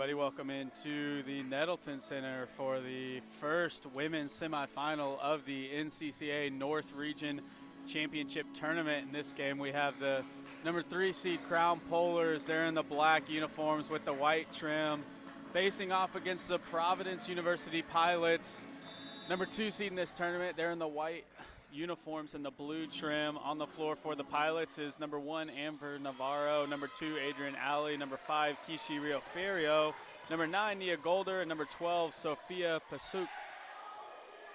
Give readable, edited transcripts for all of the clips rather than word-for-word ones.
everybody. Welcome into the Nettleton Center for the first women's semifinal of the NCCA North Region Championship Tournament. In this game, we have the number 3 seed Crown Polars. They're in the black uniforms with the white trim, facing off against the Providence University Pilots. Number 2 seed in this tournament, they're in the white uniforms and the blue trim. On the floor for the Pilots is number 1, Amber Navarro, number 2, Adrian Alley, number 5, Kishi Rioferio, number 9, Nia Golder, and number 12, Sophia Pasuk.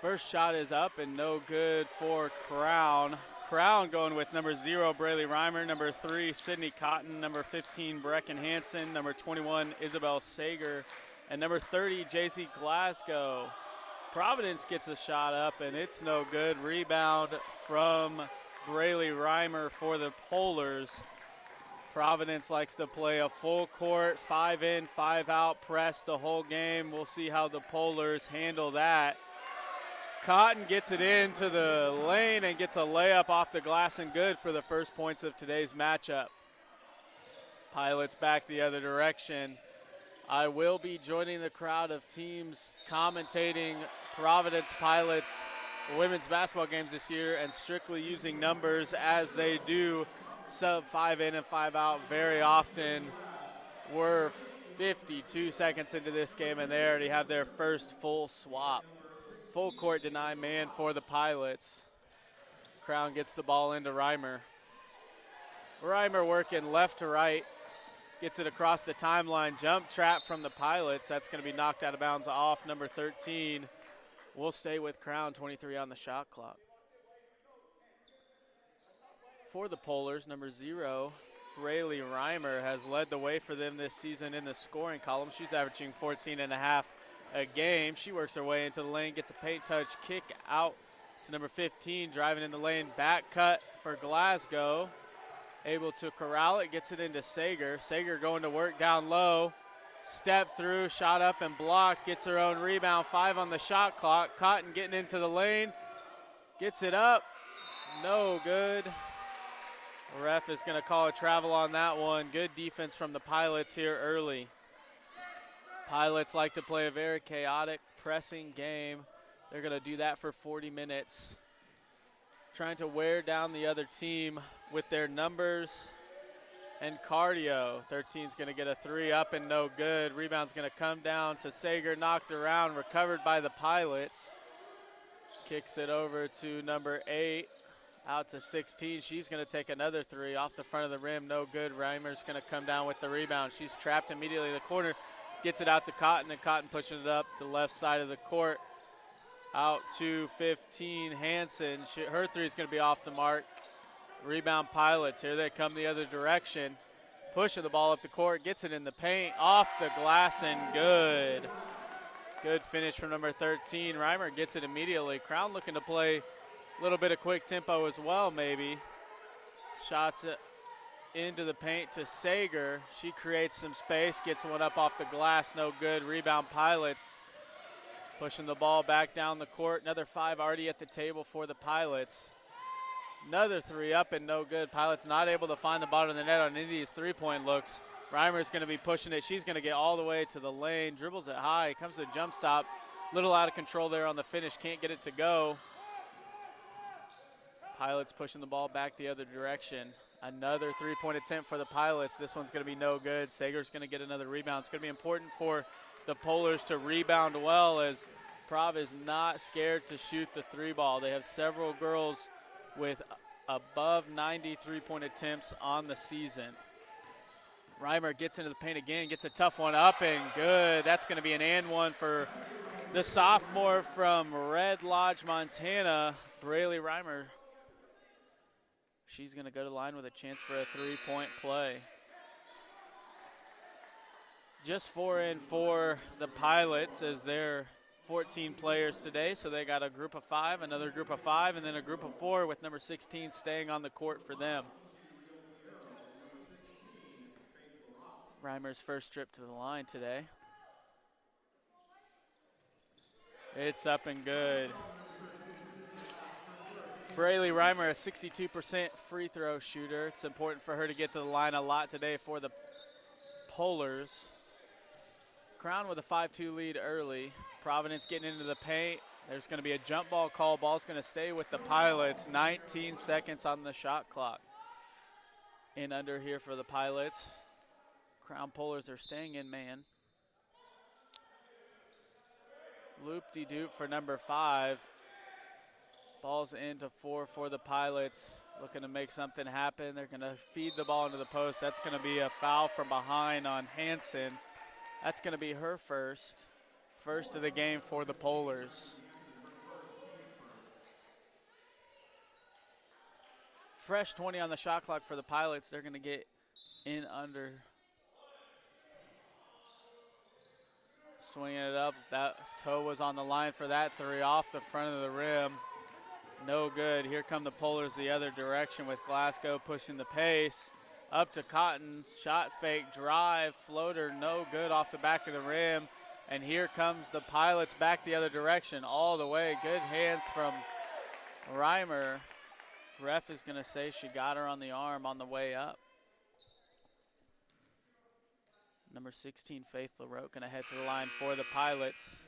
First shot is up and no good for Crown. Crown going with number 0, Braylee Reimer, number 3, Sydney Cotton, number 15, Brecken Hansen, number 21, Isabel Sager, and number 30, JC Glasgow. Providence gets a shot up, and it's no good. Rebound from Braylee Reimer for the Polars. Providence likes to play a full court, 5 in, 5 out press the whole game. We'll see how the Polars handle that. Cotton gets it into the lane and gets a layup off the glass and good for the first points of today's matchup. Pilots back the other direction. I will be joining the crowd of teams commentating Providence Pilots women's basketball games this year and strictly using numbers as they do sub 5 in and 5 out very often. We're 52 seconds into this game and they already have their first full swap. Full court deny man for the Pilots. Crown gets the ball into Reimer. Reimer working left to right. Gets it across the timeline. Jump trap from the Pilots. That's going to be knocked out of bounds off number 13. We'll stay with Crown, 23 on the shot clock. For the Polars, number 0, Braylee Reimer has led the way for them this season in the scoring column. She's averaging 14.5 a game. She works her way into the lane, gets a paint touch, kick out to number 15, driving in the lane. Back cut for Glasgow. Able to corral it, gets it into Sager. Sager going to work down low. Step through, shot up and blocked, gets her own rebound. 5 on the shot clock. Cotton getting into the lane, gets it up, no good. The ref is going to call a travel on that one. Good defense from the Pilots here early. Pilots like to play a very chaotic pressing game. They're going to do that for 40 minutes. Trying to wear down the other team with their numbers and cardio. 13's going to get a 3 up and no good. Rebound's going to come down to Sager, knocked around, recovered by the Pilots. Kicks it over to number 8, out to 16. She's going to take another 3 off the front of the rim, no good. Reimer's going to come down with the rebound. She's trapped immediately in the corner, gets it out to Cotton, and Cotton pushing it up the left side of the court. Out to 15, Hansen. Her 3 is going to be off the mark. Rebound Pilots. Here they come the other direction. Pushing the ball up the court. Gets it in the paint. Off the glass and good. Good finish from number 13. Reimer gets it immediately. Crown looking to play a little bit of quick tempo as well maybe. Shots it into the paint to Sager. She creates some space. Gets one up off the glass. No good. Rebound Pilots. Pushing the ball back down the court. Another 5 already at the table for the Pilots. Another 3 up and no good. Pilots not able to find the bottom of the net on any of these 3-point looks. Reimer's going to be pushing it. She's going to get all the way to the lane. Dribbles it high. Comes to a jump stop. Little out of control there on the finish. Can't get it to go. Pilots pushing the ball back the other direction. Another 3-point attempt for the Pilots. This one's going to be no good. Sager's going to get another rebound. It's going to be important for the Polars to rebound well, as Prov is not scared to shoot the 3 ball. They have several girls with above 90 3-point attempts on the season. Reimer gets into the paint again, gets a tough one up and good. That's going to be an and one for the sophomore from Red Lodge, Montana, Braylee Reimer. She's going to go to the line with a chance for a 3-point play. Just 4 in for the Pilots as they're 14 players today, so they got a group of 5, another group of 5, and then a group of 4 with number 16 staying on the court for them. Reimer's first trip to the line today. It's up and good. Braylee Reimer, a 62% free throw shooter. It's important for her to get to the line a lot today for the Polars. Crown with a 5-2 lead early. Providence getting into the paint. There's going to be a jump ball call. Ball's going to stay with the Pilots. 19 seconds on the shot clock. In under here for the Pilots. Crown Polars are staying in man. Loop-de-doop for number 5. Ball's into 4 for the Pilots. Looking to make something happen. They're going to feed the ball into the post. That's going to be a foul from behind on Hanson. That's going to be her first. First of the game for the Polars. Fresh 20 on the shot clock for the Pilots. They're going to get in under. Swinging it up. That toe was on the line for that 3 off the front of the rim. No good. Here come the Polars the other direction with Glasgow pushing the pace. Up to Cotton. Shot fake, drive, floater, no good off the back of the rim. And here comes the Pilots back the other direction all the way. Good hands from Reimer. Ref is going to say she got her on the arm on the way up. Number 16, Faith LaRoque, going to head to the line for the Pilots.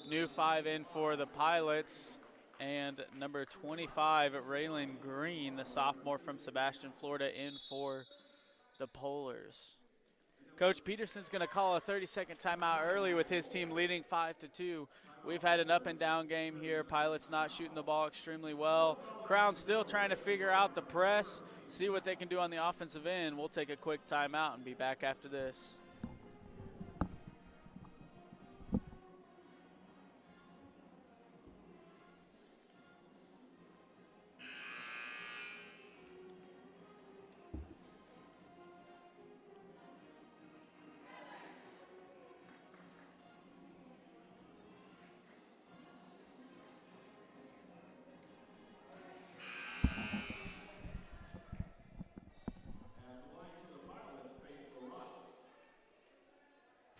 New 5 in for the Pilots. And number 25, Raylan Green, the sophomore from Sebastian, Florida, in for the Polars. Coach Peterson's going to call a 30-second timeout early with his team leading 5-2. We've had an up-and-down game here. Pilots not shooting the ball extremely well. Crown still trying to figure out the press, see what they can do on the offensive end. We'll take a quick timeout and be back after this.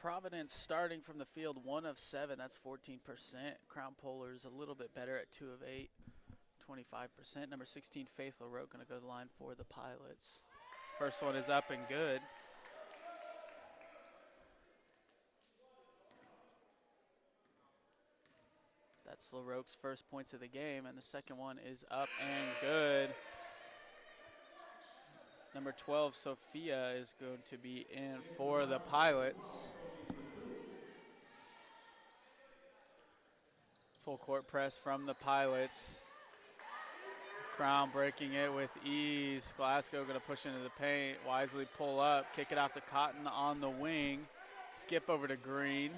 Providence starting from the field 1 of 7, that's 14%. Crown Polars a little bit better at 2 of 8, 25%. Number 16, Faith LaRoque, going to go to the line for the Pilots. First one is up and good. That's LaRoque's first points of the game, and the second one is up and good. Number 12, Sophia, is going to be in for the Pilots. Full court press from the Pilots. Crown breaking it with ease. Glasgow going to push into the paint. Wisely pull up, kick it out to Cotton on the wing. Skip over to Green.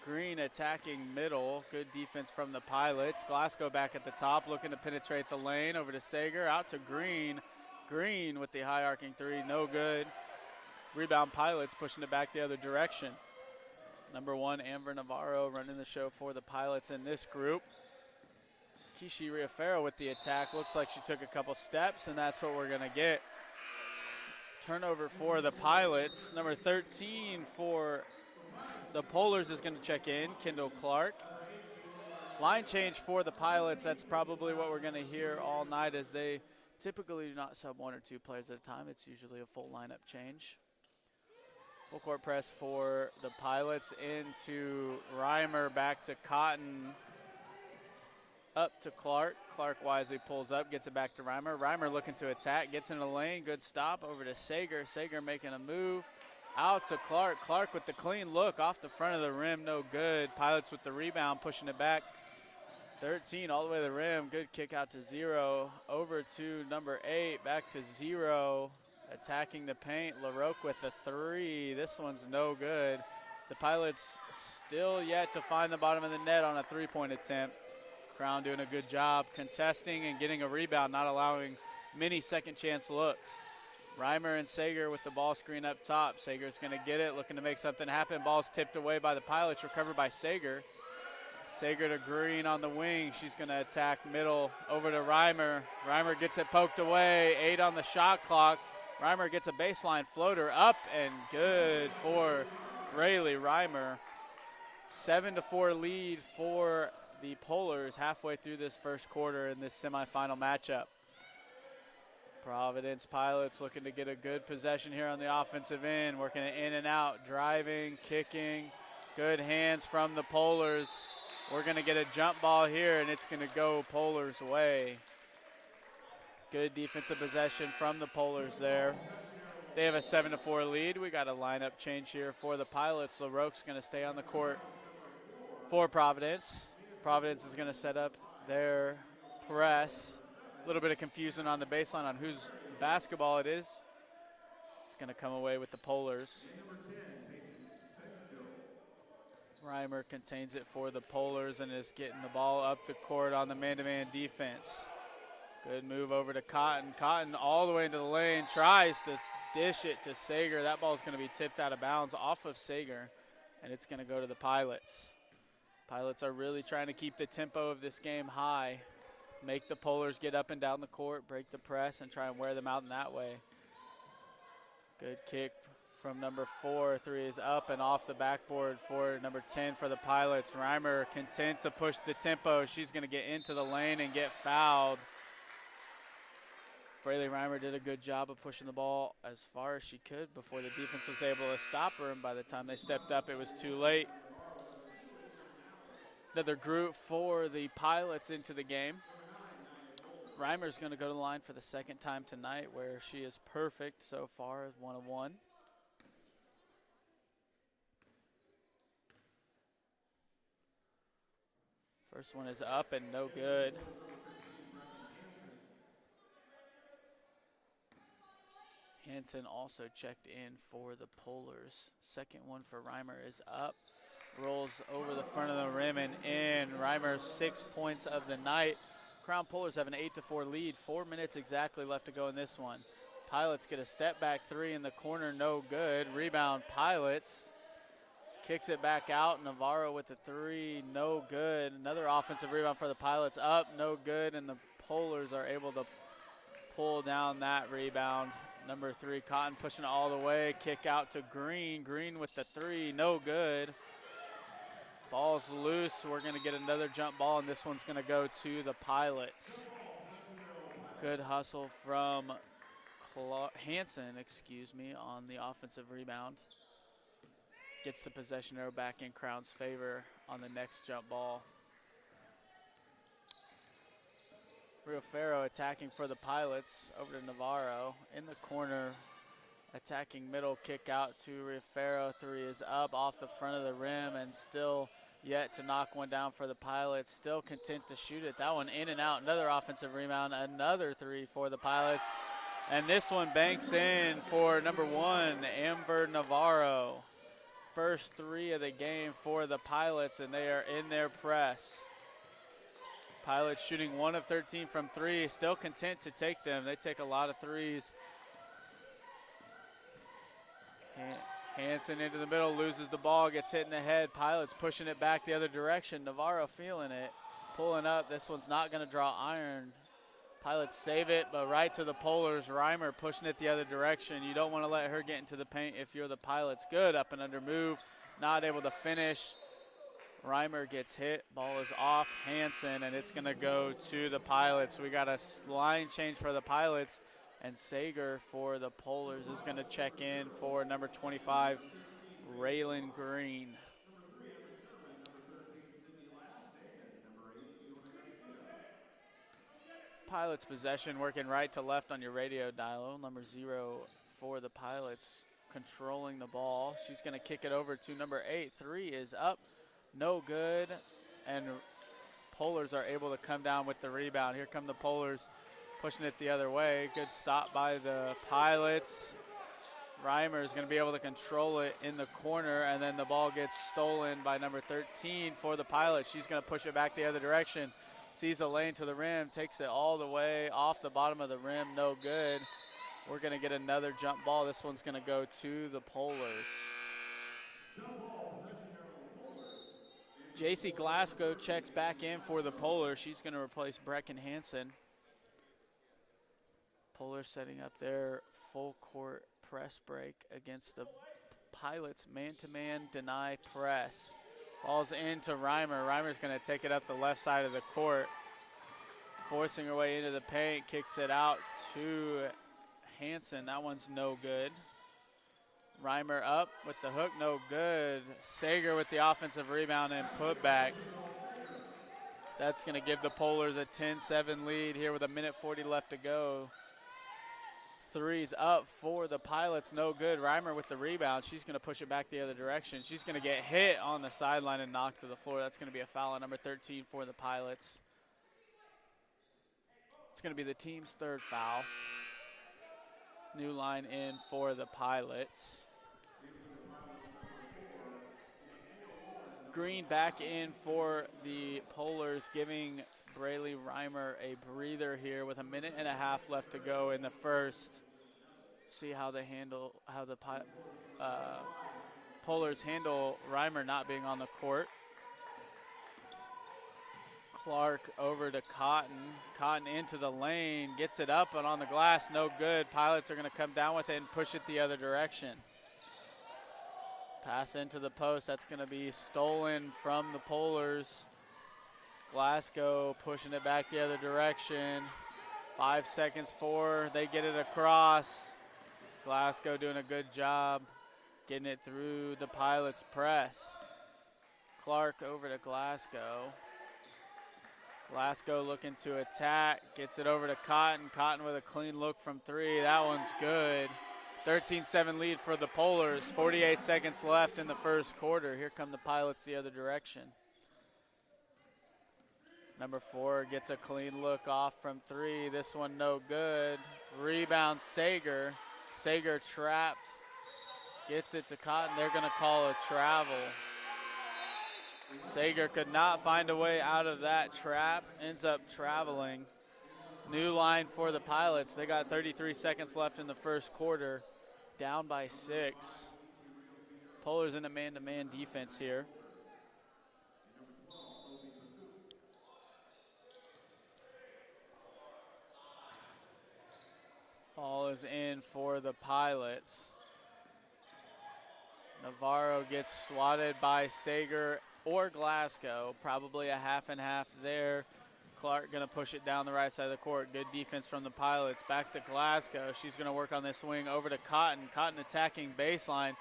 Green attacking middle. Good defense from the Pilots. Glasgow back at the top, looking to penetrate the lane. Over to Sager, out to Green. Green with the high arcing 3, no good. Rebound Pilots pushing it back the other direction. Number 1, Amber Navarro running the show for the Pilots in this group. Kishi Riafaro with the attack. Looks like she took a couple steps, and that's what we're going to get. Turnover for the Pilots. Number 13 for the Polars is going to check in, Kendall Clark. Line change for the Pilots. That's probably what we're going to hear all night, as they typically do not sub 1 or 2 players at a time. It's usually a full lineup change. Full court press for the Pilots into Reimer, back to Cotton. Up to Clark. Clark wisely pulls up, gets it back to Reimer. Reimer looking to attack, gets in the lane. Good stop over to Sager. Sager making a move. Out to Clark. Clark with the clean look off the front of the rim. No good. Pilots with the rebound, pushing it back. 13 all the way to the rim. Good kick out to 0. Over to number 8. Back to 0. Attacking the paint. LaRoque with a 3. This one's no good. The Pilots still yet to find the bottom of the net on a 3-point attempt. Crown doing a good job contesting and getting a rebound, not allowing many second chance looks. Reimer and Sager with the ball screen up top. Sager's going to get it, looking to make something happen. Ball's tipped away by the Pilots, recovered by Sager. Sager to Green on the wing. She's going to attack middle over to Reimer. Reimer gets it poked away. 8 on the shot clock. Reimer gets a baseline floater up and good for Rayleigh Reimer. 7-4 lead for the Polars halfway through this first quarter in this semifinal matchup. Providence Pilots looking to get a good possession here on the offensive end, working it in and out, driving, kicking. Good hands from the Polars. We're going to get a jump ball here, and it's going to go Polars' way. Good defensive possession from the Polars there. They have a 7-4 lead. We got a lineup change here for the Pilots. LaRoque's going to stay on the court for Providence. Providence is going to set up their press. A little bit of confusion on the baseline on whose basketball it is. It's going to come away with the Polars. Reimer contains it for the Polars and is getting the ball up the court on the man-to-man defense. Good move over to Cotton. Cotton all the way into the lane, tries to dish it to Sager. That ball is going to be tipped out of bounds off of Sager, and it's going to go to the Pilots. Pilots are really trying to keep the tempo of this game high, make the Polars get up and down the court, break the press, and try and wear them out in that way. Good kick from number 4. 3 is up and off the backboard for number 10 for the Pilots. Reimer content to push the tempo. She's going to get into the lane and get fouled. Braylee Reimer did a good job of pushing the ball as far as she could before the defense was able to stop her, and by the time they stepped up, it was too late. Another group for the Pilots into the game. Reimer's going to go to the line for the second time tonight, where she is perfect so far, 1 of 1. First one is up and no good. Hansen also checked in for the Polars. Second one for Reimer is up. Rolls over the front of the rim and in. Reimer's 6 points of the night. Crown Polars have an 8-4 lead. 4 minutes exactly left to go in this one. Pilots get a step back 3 in the corner, no good. Rebound Pilots. Kicks it back out. Navarro with the 3, no good. Another offensive rebound for the Pilots, up, no good. And the Polars are able to pull down that rebound. Number 3, Cotton pushing it all the way. Kick out to Green. Green with the 3, no good. Ball's loose. We're going to get another jump ball, and this one's going to go to the Pilots. Good hustle from Hansen, on the offensive rebound. Gets the possession arrow back in Crown's favor on the next jump ball. Rio Ferro attacking for the Pilots over to Navarro. In the corner, attacking middle, kick out to Rio Ferro. 3 is up off the front of the rim and still yet to knock one down for the Pilots. Still content to shoot it. That one in and out. Another offensive rebound. Another 3 for the Pilots. And this one banks in for number 1, Amber Navarro. First 3 of the game for the Pilots, and they are in their press. Pilots shooting 1 of 13 from 3, still content to take them. They take a lot of 3s. Hansen into the middle, loses the ball, gets hit in the head. Pilots pushing it back the other direction. Navarro feeling it, pulling up. This one's not going to draw iron. Pilots save it, but right to the Polars. Reimer pushing it the other direction. You don't want to let her get into the paint if you're the Pilots. Good up and under move, not able to finish. Reimer gets hit, ball is off Hansen, and it's going to go to the Pilots. We got a line change for the Pilots, and Sager for the Polars is going to check in for number 25, Raylan Green. Pilots possession, working right to left on your radio dial. Number 0 for the Pilots, controlling the ball. She's going to kick it over to number 8. 3 is up. No good, and Polars are able to come down with the rebound. Here come the Polars pushing it the other way. Good stop by the Pilots. Reimer is going to be able to control it in the corner, and then the ball gets stolen by number 13 for the Pilots. She's going to push it back the other direction. Sees a lane to the rim, takes it all the way off the bottom of the rim, no good. We're going to get another jump ball. This one's going to go to the Polars. JC Glasgow checks back in for the Polars. She's going to replace Brecken Hansen. Polars setting up their full court press break against the Pilots man-to-man deny press. Ball's into Reimer. Reimer's going to take it up the left side of the court. forcing her way into the paint, kicks it out to Hansen. That one's no good. Reimer up with the hook, no good. Sager with the offensive rebound and putback. That's going to give the Polars a 10-7 lead here with 1:40 left to go. Three's up for the Pilots, no good. Reimer with the rebound. She's going to push it back the other direction. She's going to get hit on the sideline and knocked to the floor. That's going to be a foul on number 13 for the Pilots. It's going to be the team's third foul. New line in for the Pilots. Green back in for the Polars, giving Braylee Reimer a breather here with 1.5 minutes left to go in the first. See how they handle, how the Polars handle Reimer not being on the court. Clark over to Cotton. Cotton into the lane, gets it up and on the glass, no good. Pilots are going to come down with it and push it the other direction. Pass into the post, that's going to be stolen from the Polars. Glasgow pushing it back the other direction. 5 seconds for, they get it across. Glasgow doing a good job getting it through the Pilots press. Clark over to Glasgow. Glasgow looking to attack, gets it over to Cotton. Cotton with a clean look from three, that one's good. 13-7 lead for the Polars, 48 seconds left in the first quarter. Here come the Pilots the other direction. Number 4 gets a clean look off from three, this one no good. Rebound Sager, Sager trapped, gets it to Cotton, they're gonna call a travel. Sager could not find a way out of that trap, ends up traveling. New line for the Pilots. They got 33 seconds left in the first quarter, down by 6. Polars in a man-to-man defense here. Ball is in for the Pilots. Navarro gets swatted by Sager or Glasgow, probably a half and half there. Clark gonna push it down the right side of the court. Good defense from the Pilots. Back to Glasgow. She's gonna work on this wing over to Cotton. Cotton attacking baseline.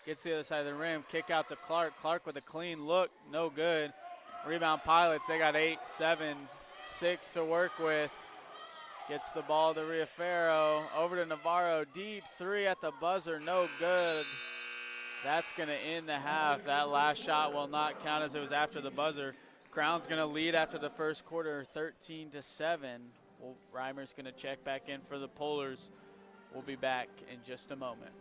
Gets the other side of the rim. Kick out to Clark. Clark with a clean look. No good. Rebound Pilots. They got 8, 7, 6 to work with. Gets the ball to Riafaro. Over to Navarro. Deep three at the buzzer. No good. That's going to end the half. That last shot will not count as it was after the buzzer. Crown's going to lead after the first quarter, 13-7. Reimer's going to check back in for the Polars. We'll be back in just a moment.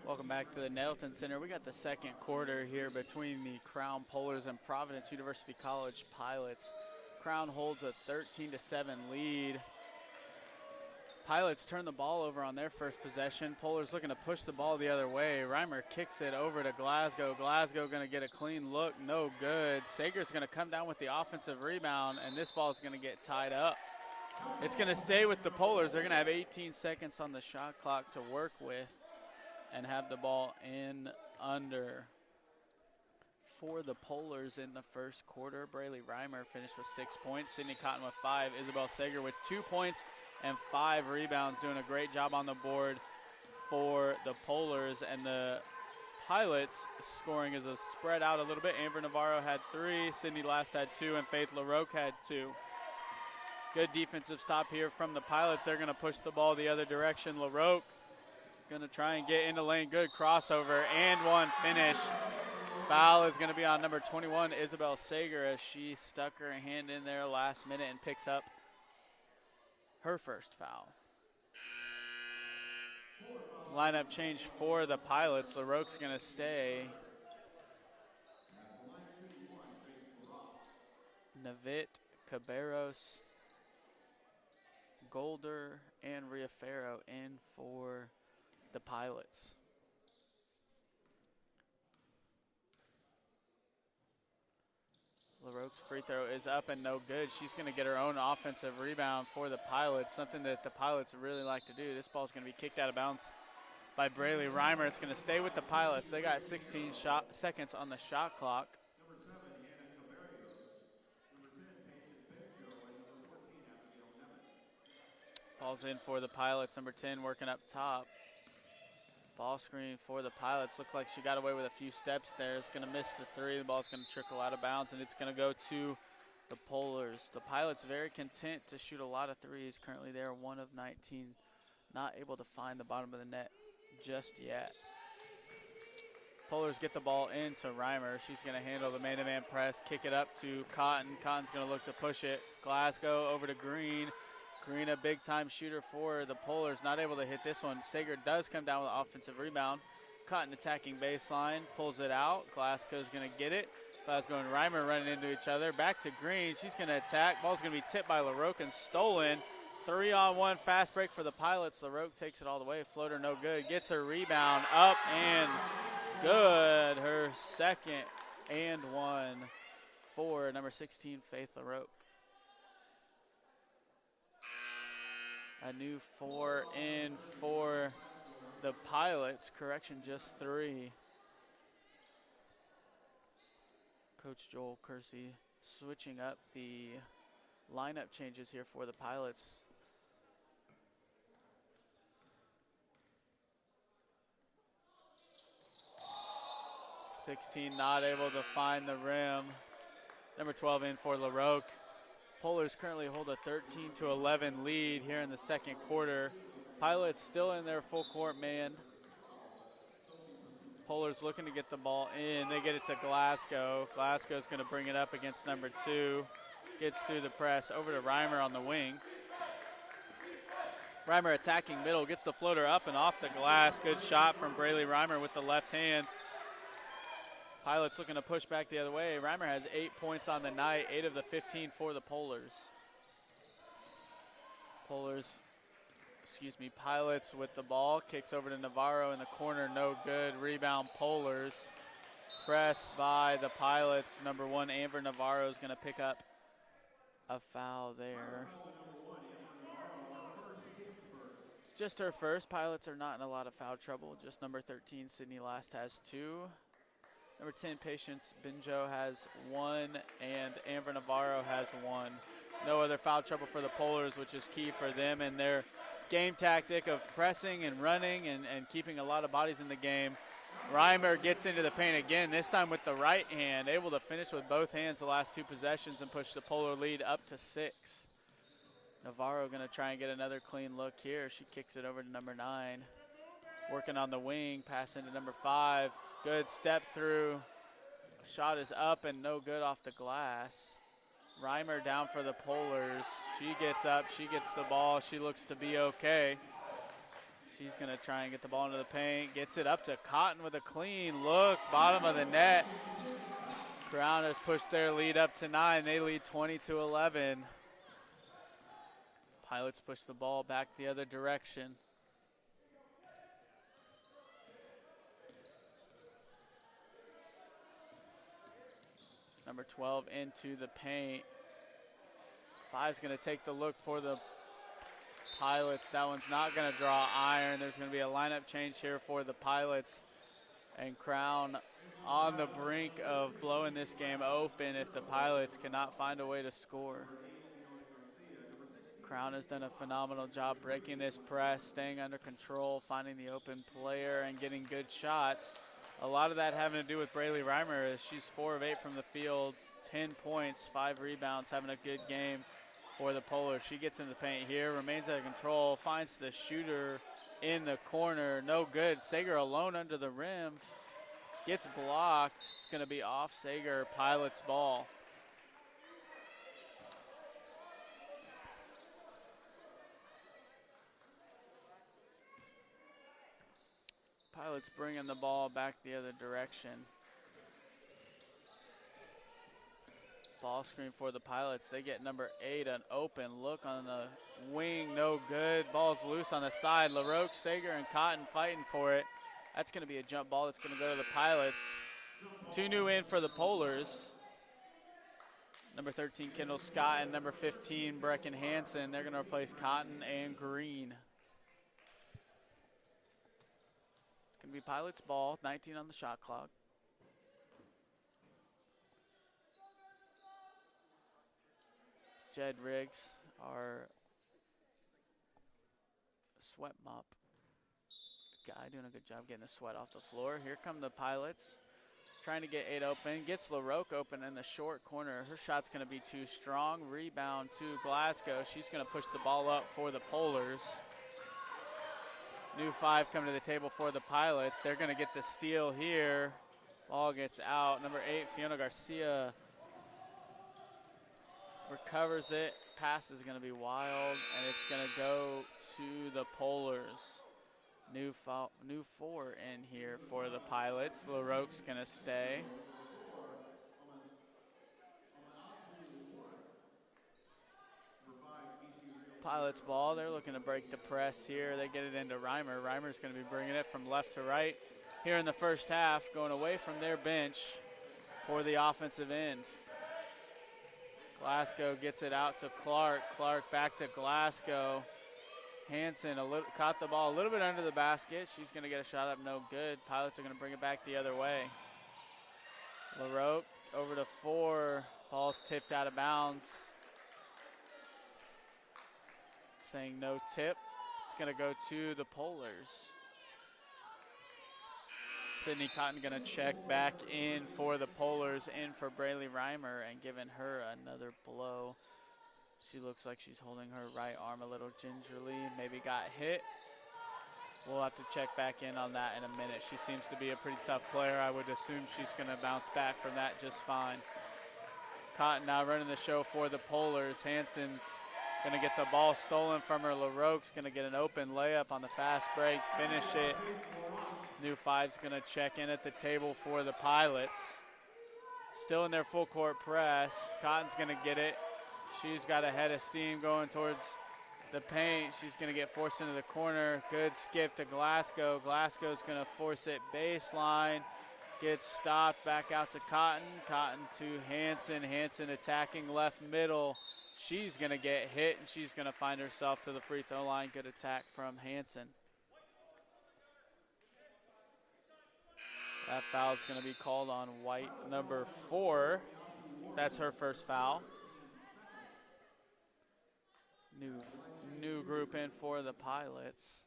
Welcome back to the Nettleton Center. We got the second quarter here between the Crown Polars and Providence University College Pilots. Crown holds a 13-7 lead. Pilots turn the ball over on their first possession. Polars looking to push the ball the other way. Reimer kicks it over to Glasgow. Glasgow going to get a clean look, no good. Sager's going to come down with the offensive rebound, and this ball is going to get tied up. It's going to stay with the Polars. They're going to have 18 seconds on the shot clock to work with and have the ball in under. for the Polars in the first quarter. Braylee Reimer finished with 6 points. Sydney Cotton with 5. Isabel Sager with 2 points and 5 rebounds, doing a great job on the board for the Polars. And the Pilots scoring is a spread out a little bit. Amber Navarro had 3, Sydney Last had 2, and Faith LaRoque had 2. Good defensive stop here from the Pilots. They're going to push the ball the other direction. LaRoque going to try and get into lane. Good crossover and one finish. Foul is going to be on number 21, Isabel Sager, as she stuck her hand in there last minute and picks up her first foul. Lineup change for the Pilots. LaRoque's going to stay. Navit, Cabarros, Golder, and Riaferro in for the Pilots. LaRoque's free throw is up and no good. She's going to get her own offensive rebound for the Pilots, something that the Pilots really like to do. This ball's going to be kicked out of bounds by Braylee Reimer. It's going to stay with the Pilots. They got 16 seconds on the shot clock. Ball's in for the Pilots. Number 10 working up top. Ball screen for the Pilots. Looked like she got away with a few steps there. It's going to miss the 3. The ball's going to trickle out of bounds, and it's going to go to the Polars. The Pilots very content to shoot a lot of threes. Currently they are 1 of 19. Not able to find the bottom of the net just yet. Polars get the ball into Reimer. She's going to handle the man-to-man press, kick it up to Cotton. Cotton's going to look to push it. Glasgow over to Green. Green, a big-time shooter for the Polars, not able to hit this one. Sager does come down with an offensive rebound. Cotton attacking baseline, pulls it out. Glasgow's going to get it. Glasgow and Reimer running into each other. Back to Green. She's going to attack. Ball's going to be tipped by LaRoque and stolen. 3-on-1 fast break for the Pilots. LaRoque takes it all the way. Floater no good. Gets her rebound up and good. Her second and 1 for number 16, Faith LaRoque. A new 4 in for the Pilots. Correction, just 3. Coach Joel Kersey switching up the lineup changes here for the Pilots. (16) not able to find the rim. Number 12 in for LaRoque. Polars currently hold a 13-11 lead here in the second quarter. Pilots still in their full court man. Polars looking to get the ball in. They get it to Glasgow. Glasgow's going to bring it up against number 2. Gets through the press over to Reimer on the wing. Reimer attacking middle, gets the floater up and off the glass. Good shot from Braylee Reimer with the left hand. Pilots looking to push back the other way. Reimer has 8 points on the night, 8 of the 15 for the Polars. Pilots with the ball. Kicks over to Navarro in the corner, no good. Rebound Polars. Pressed by the Pilots. Number 1, Amber Navarro is going to pick up a foul there. It's just her first. Pilots are not in a lot of foul trouble. Just number 13, Sydney Last has 2. Number 10, Patience Binjo has 1, and Amber Navarro has 1. No other foul trouble for the Polars, which is key for them and their game tactic of pressing and running and keeping a lot of bodies in the game. Reimer gets into the paint again, this time with the right hand, able to finish with both hands the last 2 possessions and push the Polar lead up to 6. Navarro going to try and get another clean look here. She kicks it over to number 9. Working on the wing, pass into number 5. Good step through. Shot is up and no good off the glass. Reimer down for the Polars. She gets up, she gets the ball. She looks to be okay. She's going to try and get the ball into the paint. Gets it up to Cotton with a clean look. Bottom of the net. Crown has pushed their lead up to 9. They lead 20-11. Pilots push the ball back the other direction. Number 12 into the paint. 5's going to take the look for the Pilots. That one's not going to draw iron. There's going to be a lineup change here for the Pilots. And Crown on the brink of blowing this game open if the Pilots cannot find a way to score. Crown has done a phenomenal job breaking this press, staying under control, finding the open player, and getting good shots. A lot of that having to do with Braylee Reimer, as she's 4 of 8 from the field, 10 points, 5 rebounds, having a good game for the Polars. She gets in the paint here, remains under control, finds the shooter in the corner, no good. Sager alone under the rim, gets blocked. It's going to be off Sager, Pilots ball. Pilots bringing the ball back the other direction. Ball screen for the Pilots. They get number 8, an open look on the wing, no good. Ball's loose on the side. LaRoche, Sager, and Cotton fighting for it. That's going to be a jump ball that's going to go to the Pilots. 2 new in for the Polars. Number 13, Kendall Scott, and number 15, Brecken Hansen. They're going to replace Cotton and Green. It's going to be Pilots ball, 19 on the shot clock. Jed Riggs, our sweat mop guy, doing a good job getting the sweat off the floor. Here come the Pilots, trying to get 8 open. Gets LaRoche open in the short corner. Her shot's going to be too strong. Rebound to Glasgow. She's going to push the ball up for the Polars. New 5 coming to the table for the Pilots. They're going to get the steal here. Ball gets out. Number 8, Fiona Garcia, recovers it. Pass is going to be wild, and it's going to go to the Polars. New 4 in here for the Pilots. LaRoche's going to stay. Pilots ball. They're looking to break the press here. They get it into Reimer. Reimer's going to be bringing it from left to right here in the first half, going away from their bench for the offensive end. Glasgow gets it out to Clark. Clark back to Glasgow. Hansen caught the ball a little bit under the basket. She's going to get a shot up, no good. Pilots are going to bring it back the other way. LaRoche over to 4. Ball's tipped out of bounds. Saying no tip. It's going to go to the Polars. Sydney Cotton going to check back in for the Polars, in for Braylee Reimer, and giving her another blow. She looks like she's holding her right arm a little gingerly, maybe got hit. We'll have to check back in on that in a minute. She seems to be a pretty tough player. I would assume she's going to bounce back from that just fine. Cotton now running the show for the Polars. Hansen's going to get the ball stolen from her. LaRoche's going to get an open layup on the fast break, finish it. New 5's going to check in at the table for the Pilots. Still in their full court press. Cotton's going to get it. She's got a head of steam going towards the paint. She's going to get forced into the corner. Good skip to Glasgow. Glasgow's going to force it baseline. Gets stopped, back out to Cotton. Cotton to Hansen. Hansen attacking left middle. She's going to get hit, and she's going to find herself to the free throw line. Good attack from Hansen. That foul's going to be called on White, number 4. That's her first foul. New group in for the Pilots.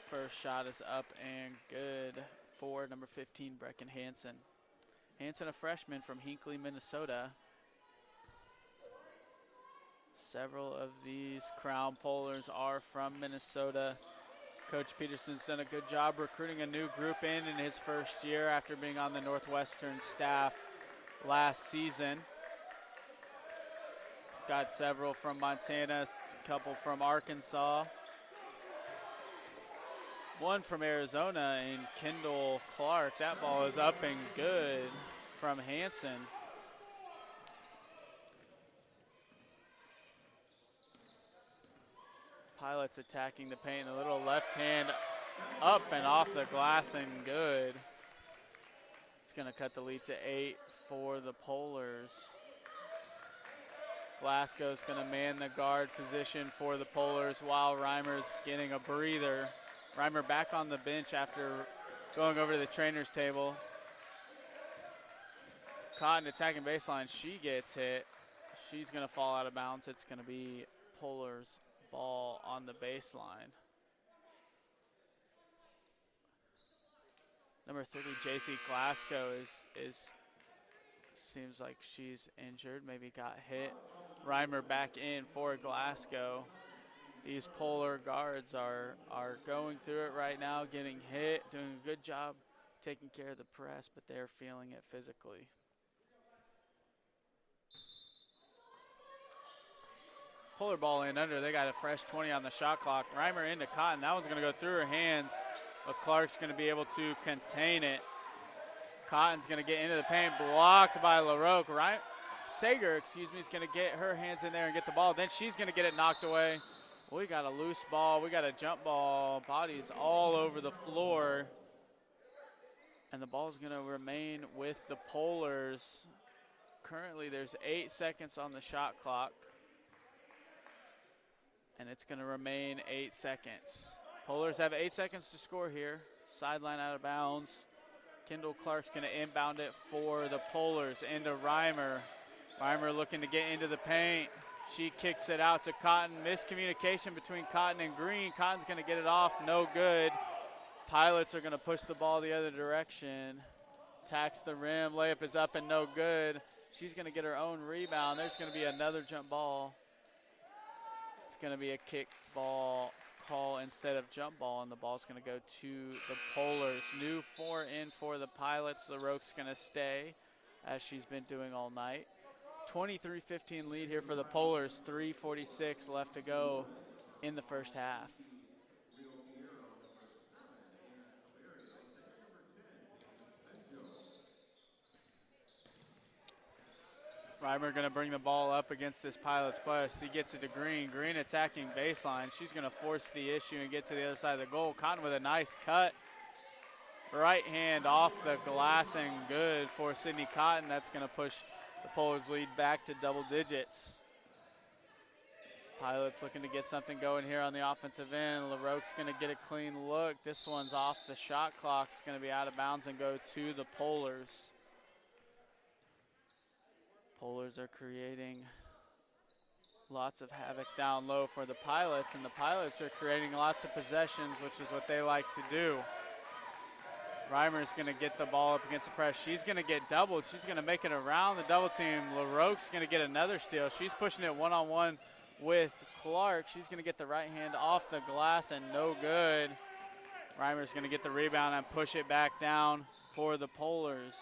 First shot is up and good for number 15, Brecken Hansen. Hansen, a freshman from Hinckley, Minnesota. Several of these Crown Polars are from Minnesota. Coach Peterson's done a good job recruiting a new group in his first year after being on the Northwestern staff last season. He's got several from Montana, a couple from Arkansas, one from Arizona, and Kendall Clark. That ball is up and good from Hansen. Pilots attacking the paint, a little left hand up and off the glass and good. It's going to cut the lead to 8 for the Polars. Glasgow's going to man the guard position for the Polars while Reimer's getting a breather. Reimer back on the bench after going over to the trainer's table. Cotton attacking baseline. She gets hit. She's going to fall out of bounds. It's going to be Polar's ball on the baseline. Number 30, JC Glasgow is seems like she's injured, maybe got hit. Reimer back in for Glasgow. These Polar guards are going through it right now, getting hit, doing a good job taking care of the press, but they're feeling it physically. Polar ball in under. They got a fresh 20 on the shot clock. Reimer into Cotton. That one's going to go through her hands, but Clark's going to be able to contain it. Cotton's going to get into the paint, blocked by LaRoque. Sager, is going to get her hands in there and get the ball. Then she's going to get it knocked away. We got a loose ball. We got a jump ball. Bodies all over the floor. And the ball's going to remain with the Polars. Currently, there's 8 seconds on the shot clock. And it's going to remain 8 seconds. Polars have 8 seconds to score here. Sideline out of bounds. Kendall Clark's going to inbound it for the Polars into Reimer. Reimer looking to get into the paint. She kicks it out to Cotton. Miscommunication between Cotton and Green. Cotton's going to get it off. No good. Pilots are going to push the ball the other direction. Tacks the rim. Layup is up and no good. She's going to get her own rebound. There's going to be another jump ball. It's going to be a kick ball call instead of jump ball, and the ball's going to go to the Polars. New 4 in for the Pilots. LaRoque's going to stay, as she's been doing all night. 23-15 lead here for the Polars. 3:46 left to go in the first half. Reimer going to bring the ball up against this Pilots push. He gets it to Green. Green attacking baseline. She's going to force the issue and get to the other side of the goal. Cotton with a nice cut. Right hand off the glass and good for Sydney Cotton. That's going to push the Polars lead back to double digits. Pilots looking to get something going here on the offensive end. LaRoque's going to get a clean look. This one's off the shot clock. It's going to be out of bounds and go to the Polars. Polars are creating lots of havoc down low for the Pilots, and the Pilots are creating lots of possessions, which is what they like to do. Reimer's going to get the ball up against the press. She's going to get doubled. She's going to make it around the double team. LaRoque's going to get another steal. She's pushing it one-on-one with Clark. She's going to get the right hand off the glass and no good. Reimer's going to get the rebound and push it back down for the Polars.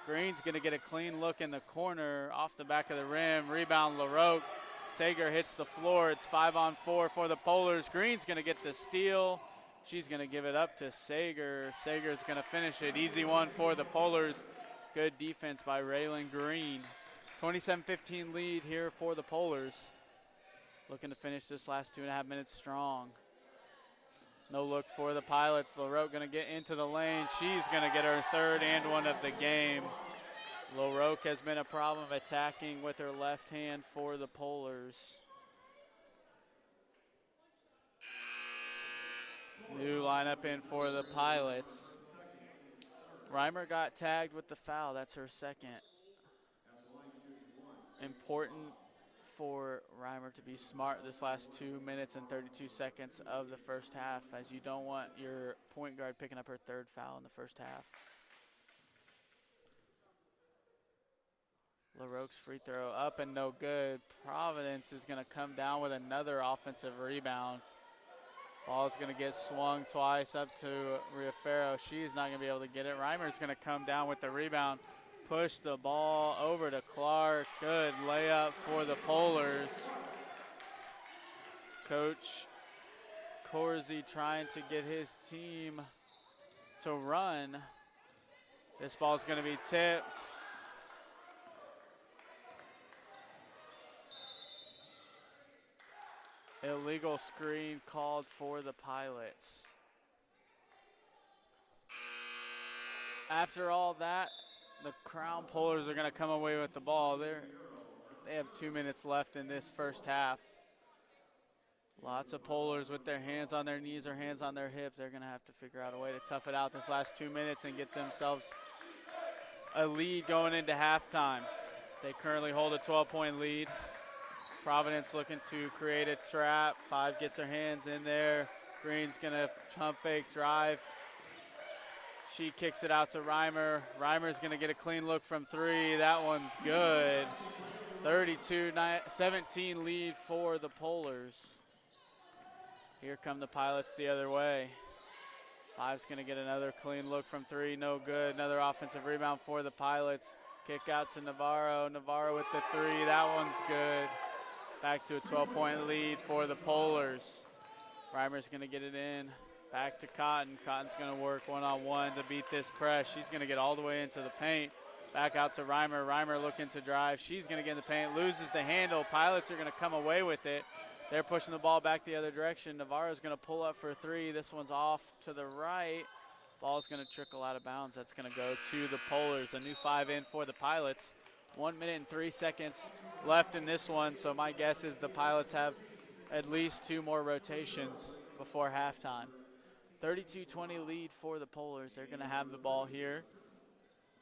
Green's going to get a clean look in the corner off the back of the rim. Rebound LaRoque. Sager hits the floor. It's 5-on-4 for the Polars. Green's going to get the steal. She's going to give it up to Sager. Sager's going to finish it. Easy one for the Polars. Good defense by Raylan Green. 27-15 lead here for the Polars. Looking to finish this last 2.5 minutes strong. No look for the Pilots. LaRoque going to get into the lane. She's going to get her third and one of the game. LaRoque has been a problem attacking with her left hand for the Polars. New lineup in for the Pilots. Reimer got tagged with the foul. That's her second. Important for Reimer to be smart this last 2 minutes and 32 seconds of the first half, as you don't want your point guard picking up her third foul in the first half. LaRoque's free throw up and no good. Providence is going to come down with another offensive rebound. Ball's going to get swung twice up to Riafaro. She's not going to be able to get it. Reimer's going to come down with the rebound. Push the ball over to Clark. Good layup for the Polars. Coach Corsi trying to get his team to run. This ball's going to be tipped. Illegal screen called for the Pilots. After all that, the Crown Polars are going to come away with the ball. They They have 2 minutes left in this first half. Lots of Polars with their hands on their knees or hands on their hips. They're going to have to figure out a way to tough it out this last 2 minutes and get themselves a lead going into halftime. They currently hold a 12-point lead. Providence looking to create a trap. Five gets her hands in there. Green's going to pump fake drive. She kicks it out to Reimer. Reimer's going to get a clean look from three. That one's good. 32-17 lead for the Polars. Here come the Pilots the other way. Five's going to get another clean look from three. No good. Another offensive rebound for the Pilots. Kick out to Navarro. Navarro with the three. That one's good. Back to a 12-point lead for the Polars. Reimer's going to get it in. Back to Cotton. Cotton's going to work one-on-one to beat this press. She's going to get all the way into the paint. Back out to Reimer. Reimer looking to drive. She's going to get in the paint. Loses the handle. Pilots are going to come away with it. They're pushing the ball back the other direction. Navarro's going to pull up for three. This one's off to the right. Ball's going to trickle out of bounds. That's going to go to the Polars. A new 5 in for the Pilots. 1 minute and 3 seconds left in this one, so my guess is the Pilots have at least 2 more rotations before halftime. 32-20 lead for the Polars. They're going to have the ball here.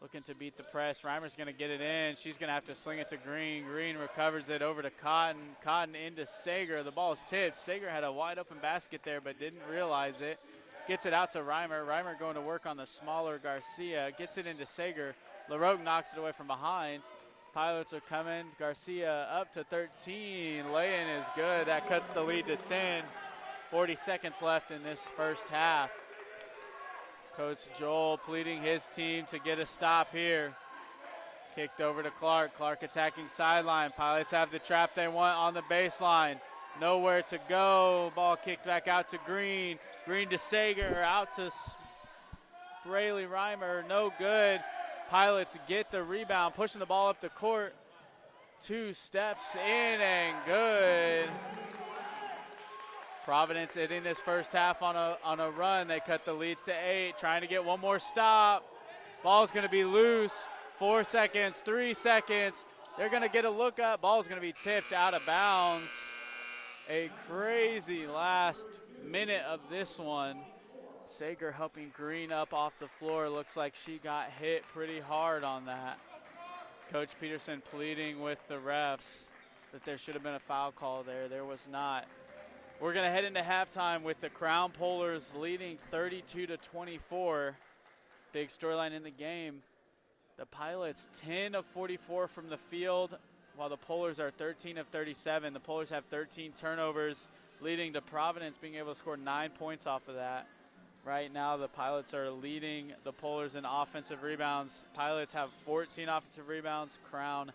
Looking to beat the press. Reimer's going to get it in. She's going to have to sling it to Green. Green recovers it over to Cotton. Cotton into Sager. The ball is tipped. Sager had a wide open basket there but didn't realize it. Gets it out to Reimer. Reimer going to work on the smaller Garcia. Gets it into Sager. LaRoque knocks it away from behind. Pilots are coming. Garcia up to 13. Lay-in is good. That cuts the lead to 10. 40 seconds left in this first half. Coach Joel pleading his team to get a stop here. Kicked over to Clark. Clark attacking sideline. Pilots have the trap they want on the baseline. Nowhere to go. Ball kicked back out to Green. Green to Sager. Out to Braley Reimer. No good. Pilots get the rebound. Pushing the ball up the court. 2 steps in and good. Providence ending this first half on a run. They cut the lead to 8, trying to get one more stop. Ball's going to be loose. 4 seconds, 3 seconds. They're going to get a look up. Ball's going to be tipped out of bounds. A crazy last minute of this one. Sager helping Green up off the floor. Looks like she got hit pretty hard on that. Coach Peterson pleading with the refs that there should have been a foul call there. There was not. We're going to head into halftime with the Crown Polars leading 32-24. Big storyline in the game. The Pilots 10 of 44 from the field, while the Polars are 13 of 37. The Polars have 13 turnovers, leading to Providence being able to score 9 points off of that. Right now, the Pilots are leading the Polars in offensive rebounds. Pilots have 14 offensive rebounds, Crown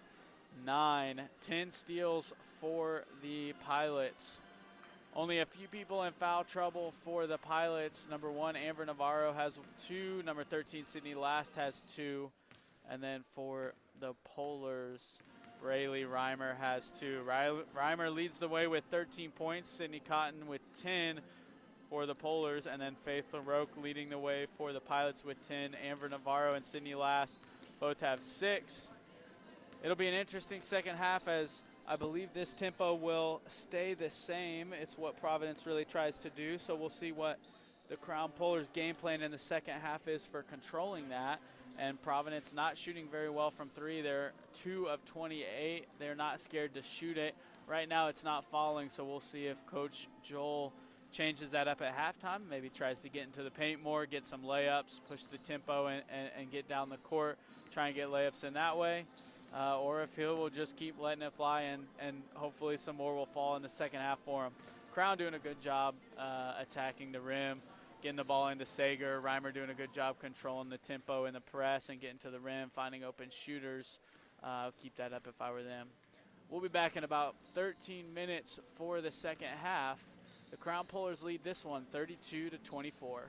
9. 10 steals for the Pilots. Only a few people in foul trouble for the Pilots. Number 1, Amber Navarro has 2. Number 13, Sydney Last has 2. And then for the Polars, Braley Reimer has 2. Reimer leads the way with 13 points. Sydney Cotton with 10 for the Polars. And then Faith LaRoque leading the way for the Pilots with 10. Amber Navarro and Sydney Last both have 6. It'll be an interesting second half as I believe this tempo will stay the same. It's what Providence really tries to do, so we'll see what the Crown Polars game plan in the second half is for controlling that. And Providence not shooting very well from 3. They're 2 of 28. They're not scared to shoot it. Right now it's not falling, so we'll see if Coach Joel changes that up at halftime, maybe tries to get into the paint more, get some layups, push the tempo and get down the court, try and get layups in that way. Or if he will just keep letting it fly and hopefully some more will fall in the second half for him. Crown doing a good job attacking the rim, getting the ball into Sager. Reimer doing a good job controlling the tempo in the press and getting to the rim, finding open shooters. I'll keep that up if I were them. We'll be back in about 13 minutes for the second half. The Crown Polars lead this one 32-24.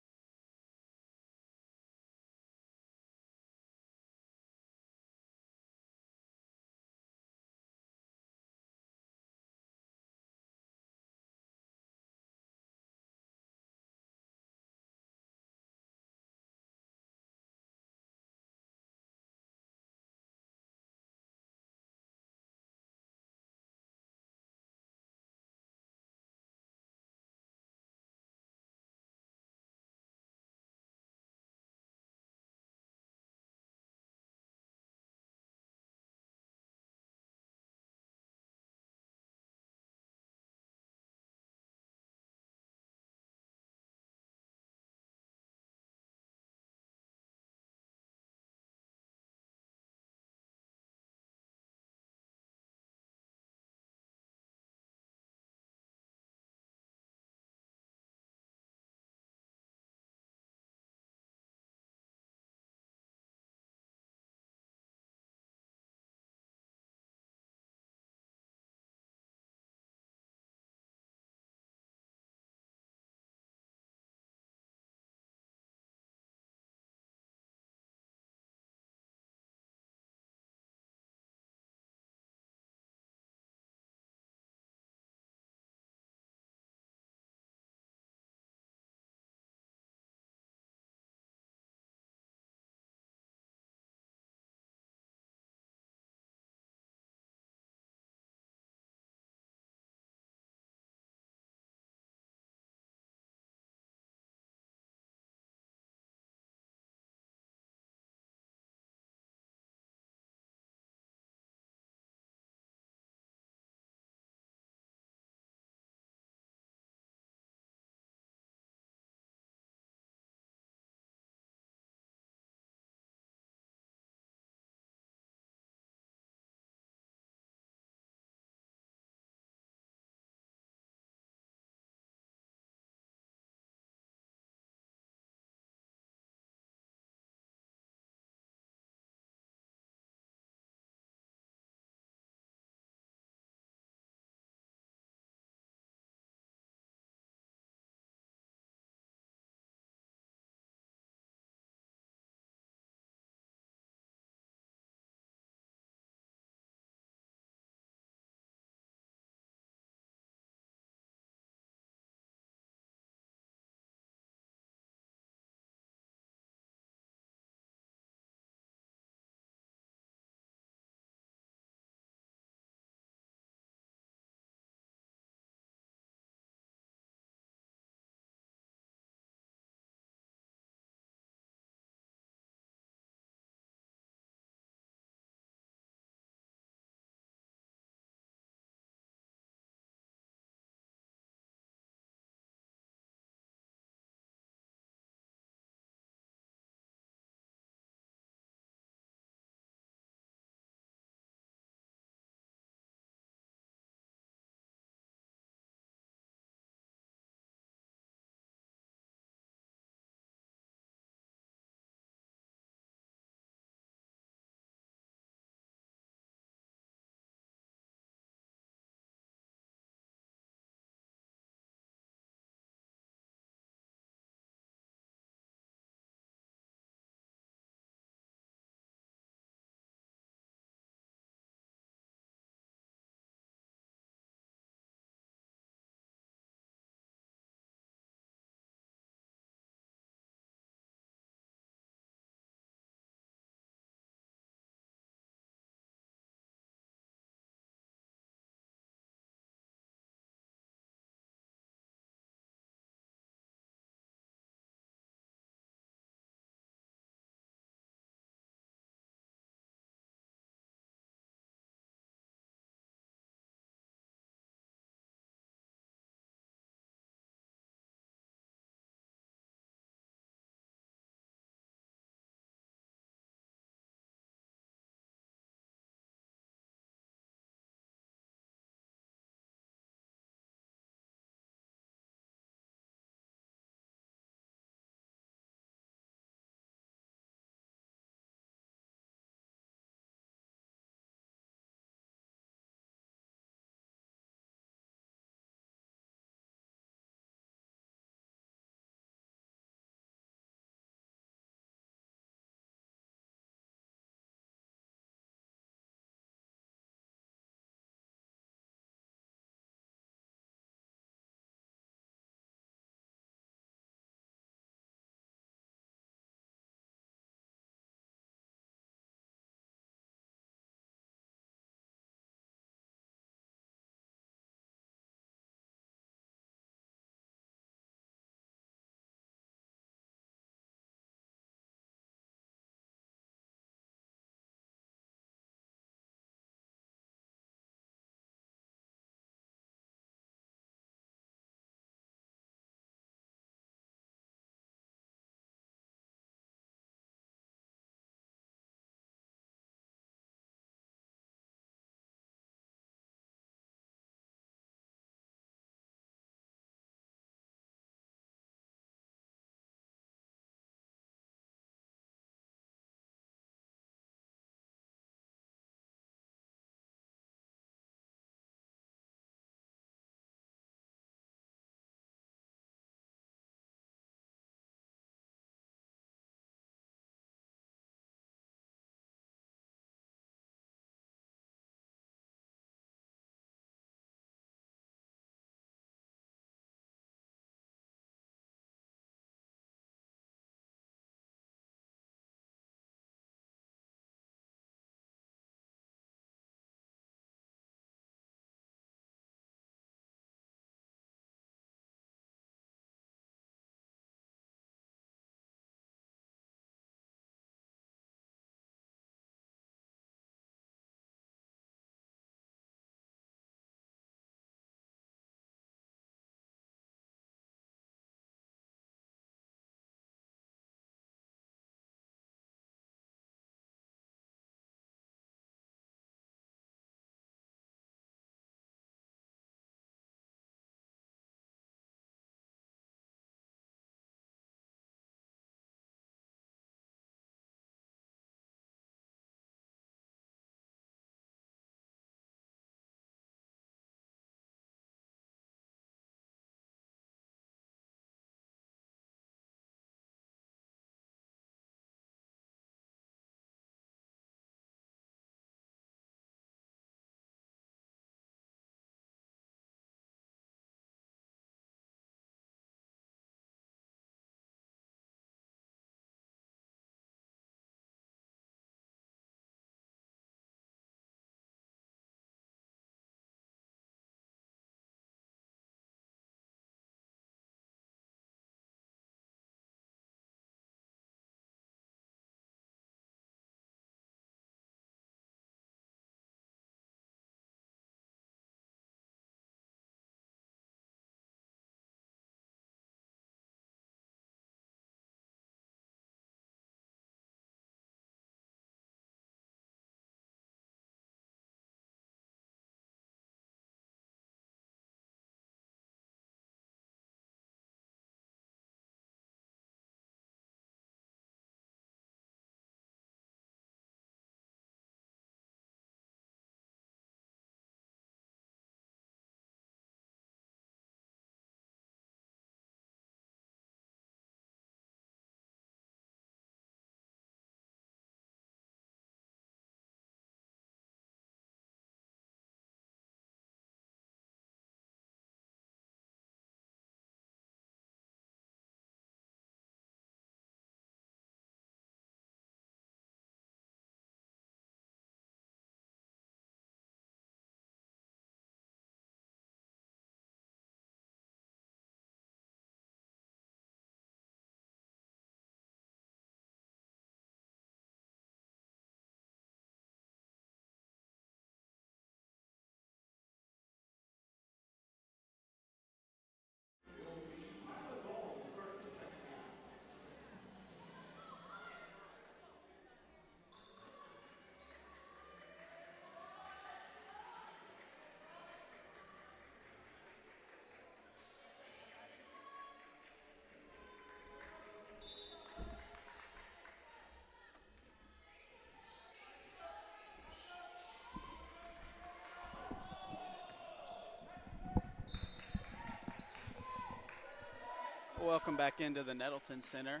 Welcome back into the Nettleton Center.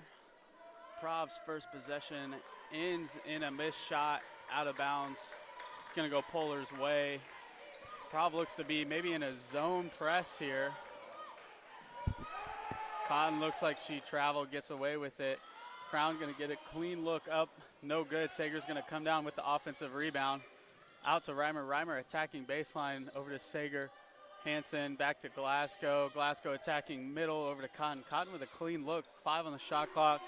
Prov's first possession ends in a missed shot out of bounds. It's going to go Polar's way. Prov looks to be maybe in a zone press here. Cotton looks like she traveled, gets away with it. Crown going to get a clean look up, no good. Sager's going to come down with the offensive rebound. Out to Reimer. Reimer attacking baseline over to Sager. Hansen back to Glasgow. Glasgow attacking middle over to Cotton. Cotton with a clean look, 5 on the shot clock.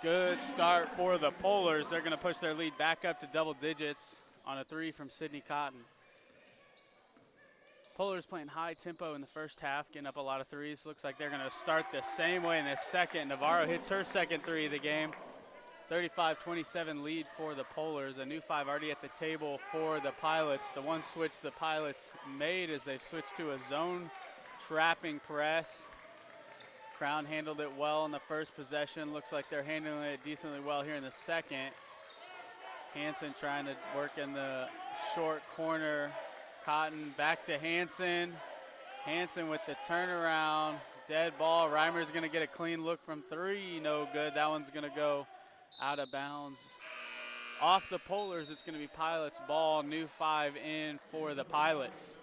Good start for the Polars. They're going to push their lead back up to double digits on a 3 from Sydney Cotton. Polars playing high tempo in the first half, getting up a lot of threes. Looks like they're going to start the same way in the second. Navarro hits her second 3 of the game. 35-27 lead for the Polars. A new 5 already at the table for the Pilots. The one switch the Pilots made is they've switched to a zone trapping press. Crown handled it well in the first possession. Looks like they're handling it decently well here in the second. Hansen trying to work in the short corner. Cotton back to Hansen. Hansen with the turnaround. Dead ball. Reimer's going to get a clean look from 3. No good. That one's going to go out of bounds. Off the Polars, it's going to be Pilots ball. New 5 in for the Pilots.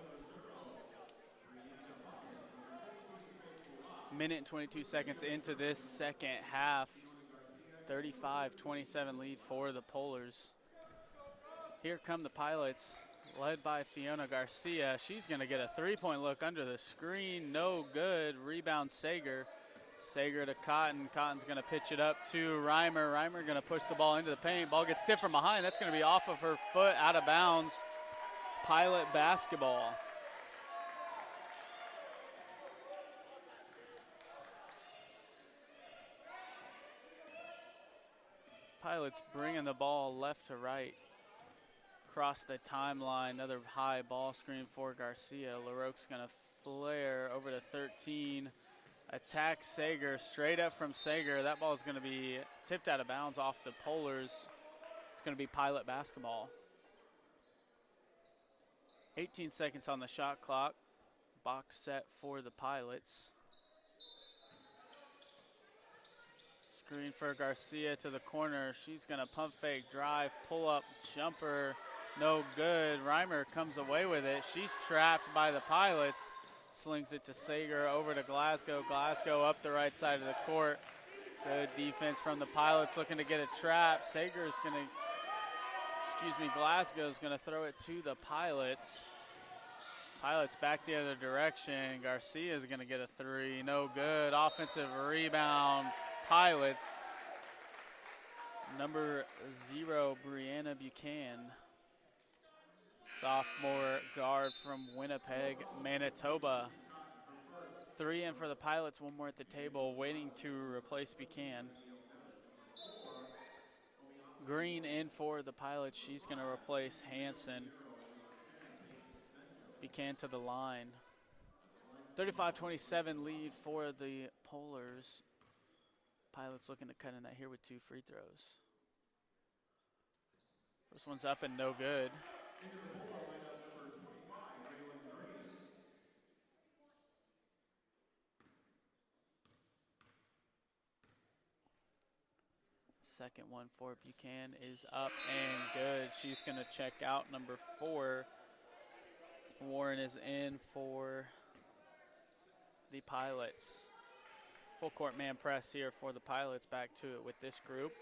Minute and 22 seconds into this second half. 35-27 lead for the Polars. Here come the Pilots, led by Fiona Garcia. She's going to get a 3-point look under the screen. No good. Rebound Sager. Sager to Cotton. Cotton's going to pitch it up to Reimer. Reimer going to push the ball into the paint. Ball gets tipped from behind. That's going to be off of her foot, out of bounds. Pilot basketball. Pilots bringing the ball left to right. Across the timeline, another high ball screen for Garcia. LaRoque's going to flare over to 13. Attack Sager, straight up from Sager. That ball is going to be tipped out of bounds off the Polars. It's going to be Pilot basketball. 18 seconds on the shot clock. Box set for the Pilots. Screen for Garcia to the corner. She's going to pump fake, drive, pull up, jumper. No good. Reimer comes away with it. She's trapped by the Pilots. Slings it to Sager, over to Glasgow. Glasgow up the right side of the court. Good defense from the Pilots, looking to get a trap. Sager's going to, Glasgow's going to throw it to the Pilots. Pilots back the other direction. Garcia's going to get a 3. No good. Offensive rebound, Pilots. Number 0, Brianna Buchanan. Sophomore guard from Winnipeg, Manitoba. 3 in for the Pilots, 1 more at the table, waiting to replace Buchanan. Green in for the Pilots. She's going to replace Hansen. Buchanan to the line. 35-27 lead for the Polars. Pilots looking to cut in that here with 2 free throws. First one's up and no good. Second one for Buchanan is up and good. She's going to check out, number 4. Warren is in for the Pilots. Full court man press here for the Pilots. Back to it with this group.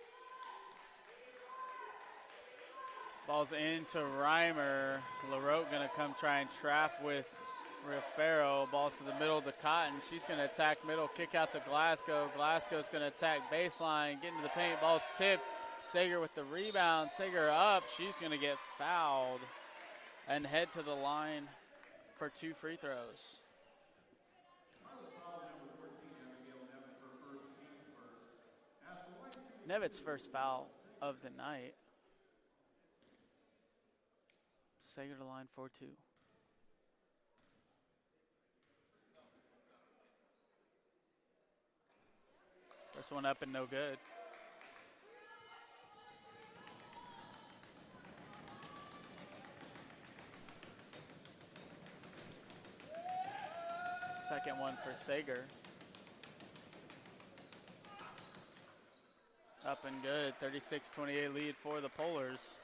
Ball's into Reimer. LaRoque going to come try and trap with Riffero. Ball's to the middle to Cotton. She's going to attack middle, kick out to Glasgow. Glasgow's going to attack baseline, get into the paint. Ball's tipped. Sager with the rebound. Sager up. She's going to get fouled and head to the line for 2 free throws. Nevitt's first foul of the night. Sager to line for 2. First one up and no good. Second one for Sager. Up and good, 36-28 lead for the Polars.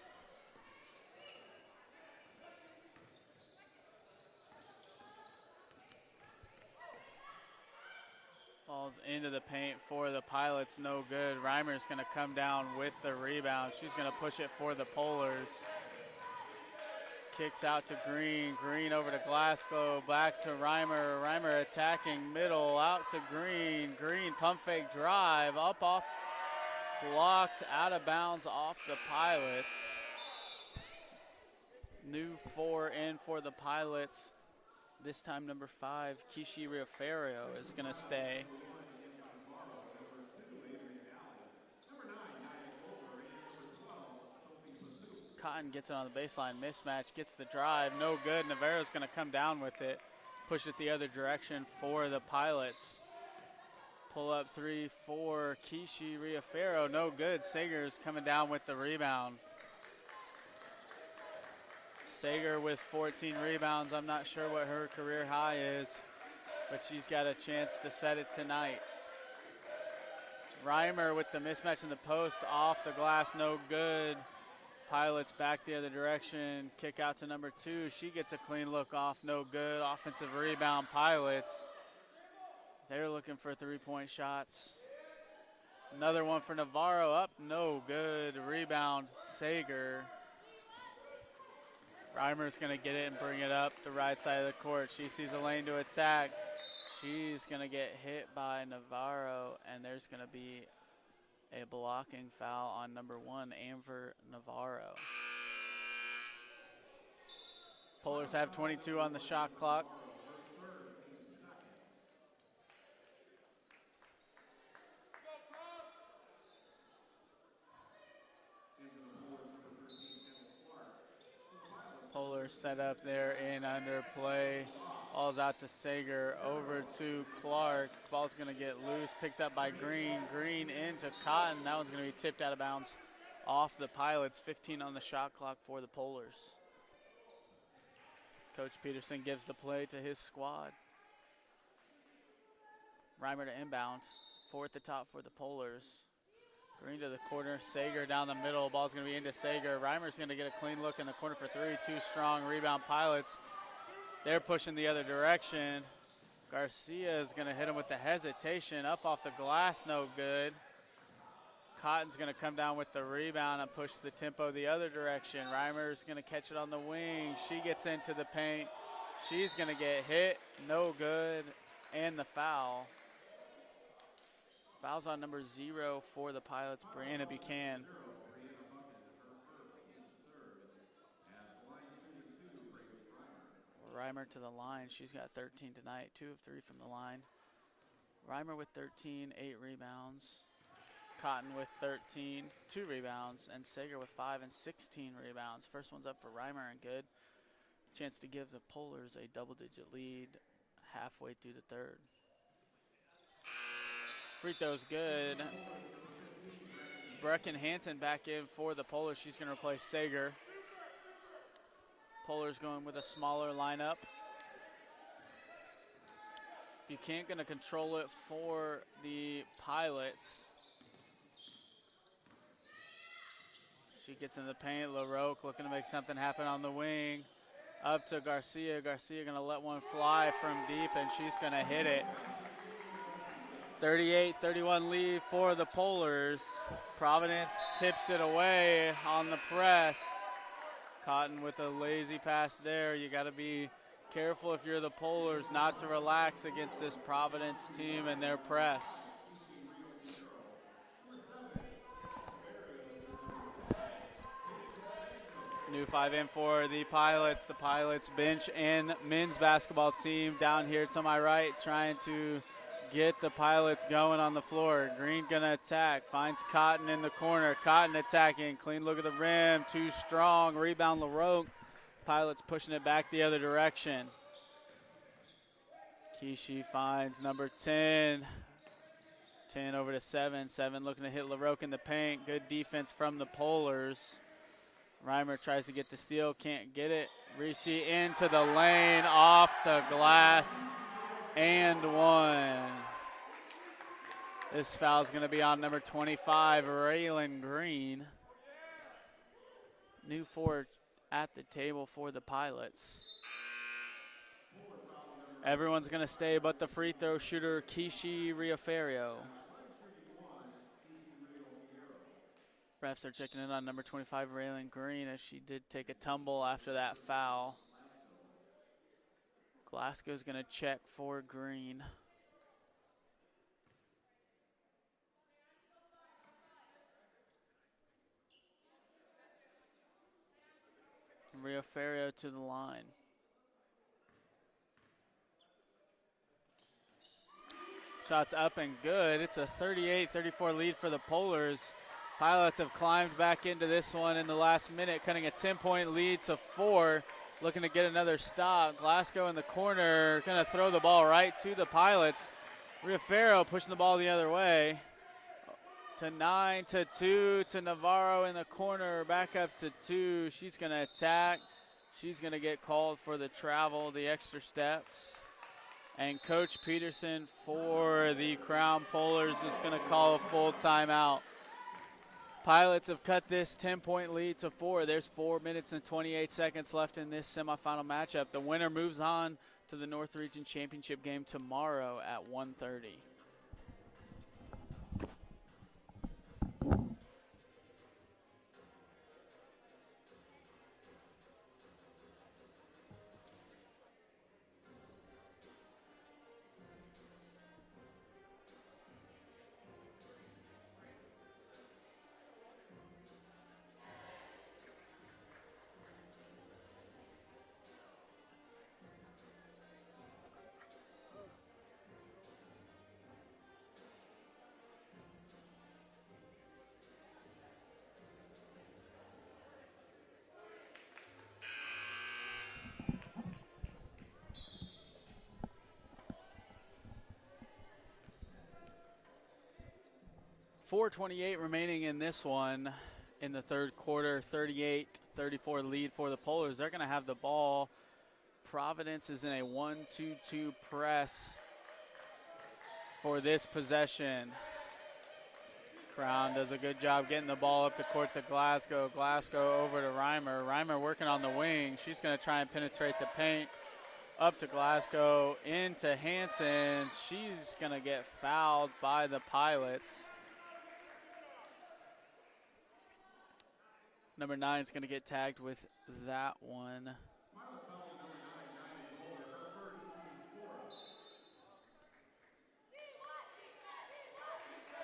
Ball's into the paint for the Pilots, no good. Reimer's gonna come down with the rebound. She's gonna push it for the Polars. Kicks out to Green, Green over to Glasgow, back to Reimer. Reimer attacking middle, out to Green. Green pump fake drive, up off, blocked, out of bounds off the Pilots. New 4 in for the Pilots. This time number 5, Kishi Riaferio is gonna stay. Cotton gets it on the baseline, mismatch, gets the drive, no good. Navarro's gonna come down with it, push it the other direction for the Pilots. Pull up 3 for Kishi Riaferio, no good. Sager's coming down with the rebound. Sager with 14 rebounds. I'm not sure what her career high is, but she's got a chance to set it tonight. Reimer with the mismatch in the post, off the glass, no good. Pilots back the other direction, kick out to number 2. She gets a clean look off, no good. Offensive rebound, Pilots. They're looking for 3-point shots. Another one for Navarro, up, no good. Rebound, Sager. Reimer's gonna get it and bring it up the right side of the court. She sees a lane to attack. She's gonna get hit by Navarro, and there's gonna be a blocking foul on number 1, Amber Navarro. Polars have 22 on the shot clock. Polars set up there in underplay. Ball's out to Sager, over to Clark. Ball's gonna get loose, picked up by Green. Green into Cotton. That one's gonna be tipped out of bounds off the Pilots. 15 on the shot clock for the Polars. Coach Peterson gives the play to his squad. Reimer to inbound. 4 at the top for the Polars. Green to the corner, Sager down the middle. Ball's gonna be into Sager. Reimer's gonna get a clean look in the corner for 3. 2 strong, rebound Pilots. They're pushing the other direction. Garcia is gonna hit him with the hesitation. Up off the glass, no good. Cotton's gonna come down with the rebound and push the tempo the other direction. Reimer's gonna catch it on the wing. She gets into the paint. She's gonna get hit, no good, and the foul. Foul's on number 0 for the Pilots, Brianna Buchanan. Reimer to the line. She's got 13 tonight, 2 of 3 from the line. Reimer with 13, 8 rebounds. Cotton with 13, 2 rebounds. And Sager with 5 and 16 rebounds. First one's up for Reimer and good. Chance to give the Polars a double-digit lead halfway through the third. Free throw's good. Brecken Hansen back in for the Polars. She's going to replace Sager. Polars going with a smaller lineup. Buchanan going to control it for the Pilots. She gets in the paint. LaRoque looking to make something happen on the wing. Up to Garcia. Garcia going to let one fly from deep, and she's going to hit it. 38-31 lead for the Polars. Providence tips it away on the press. Cotton with a lazy pass there. You got to be careful if you're the Polars not to relax against this Providence team and their press. New 5 in for the Pilots. The Pilots bench and men's basketball team down here to my right trying to get the Pilots going on the floor. Green gonna attack, finds Cotton in the corner. Cotton attacking, clean look at the rim, too strong, rebound LaRoque. Pilots pushing it back the other direction. Kishi finds number 10. 10 over to 7. 7 looking to hit LaRoque in the paint. Good defense from the Polars. Reimer tries to get the steal, can't get it. Rishi into the lane, off the glass, and one. This foul is going to be on number 25, Raylan Green. New four at the table for the Pilots. Everyone's going to stay but the free throw shooter, Kishi Rioferio. Refs are checking in on number 25, Raylan Green, as she did take a tumble after that foul. Glasgow's going to check for Green. Rioferio to the line. Shots up and good. It's a 38-34 lead for the Polars. Pilots have climbed back into this one in the last minute, cutting a 10-point lead to 4. Looking to get another stop. Glasgow in the corner, going to throw the ball right to the Pilots. Rioferio pushing the ball the other way. To 9-2 to Navarro in the corner, back up to 2. She's going to attack. She's going to get called for the travel, the extra steps. And Coach Peterson for the Crown Polars is going to call a full timeout. Pilots have cut this 10-point lead to 4. There's 4 minutes and 28 seconds left in this semifinal matchup. The winner moves on to the North Region Championship game tomorrow at 1:30. 4:28 remaining in this one in the third quarter. 38-34 lead for the Polars. They're going to have the ball. Providence is in a 1-2-2 press for this possession. Crown does a good job getting the ball up the court to Glasgow. Glasgow over to Reimer. Reimer working on the wing. She's going to try and penetrate the paint. Up to Glasgow, into Hanson. She's going to get fouled by the Pilots. Number 9 is going to get tagged with that one.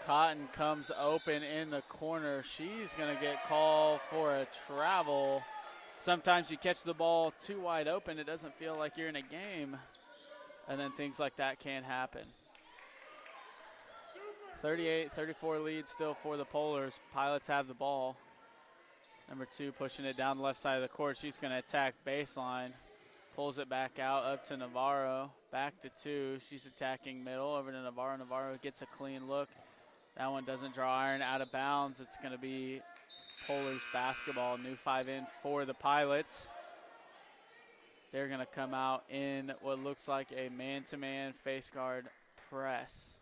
Cotton comes open in the corner. She's going to get called for a travel. Sometimes you catch the ball too wide open, it doesn't feel like you're in a game, and then things like that can happen. 38-34 lead still for the Polars. Pilots have the ball. Number 2 pushing it down the left side of the court. She's going to attack baseline. Pulls it back out up to Navarro. Back to 2. She's attacking middle over to Navarro. Navarro gets a clean look. That one doesn't draw iron, out of bounds. It's going to be Polars basketball. New 5 in for the Pilots. They're going to come out in what looks like a man-to-man face guard press.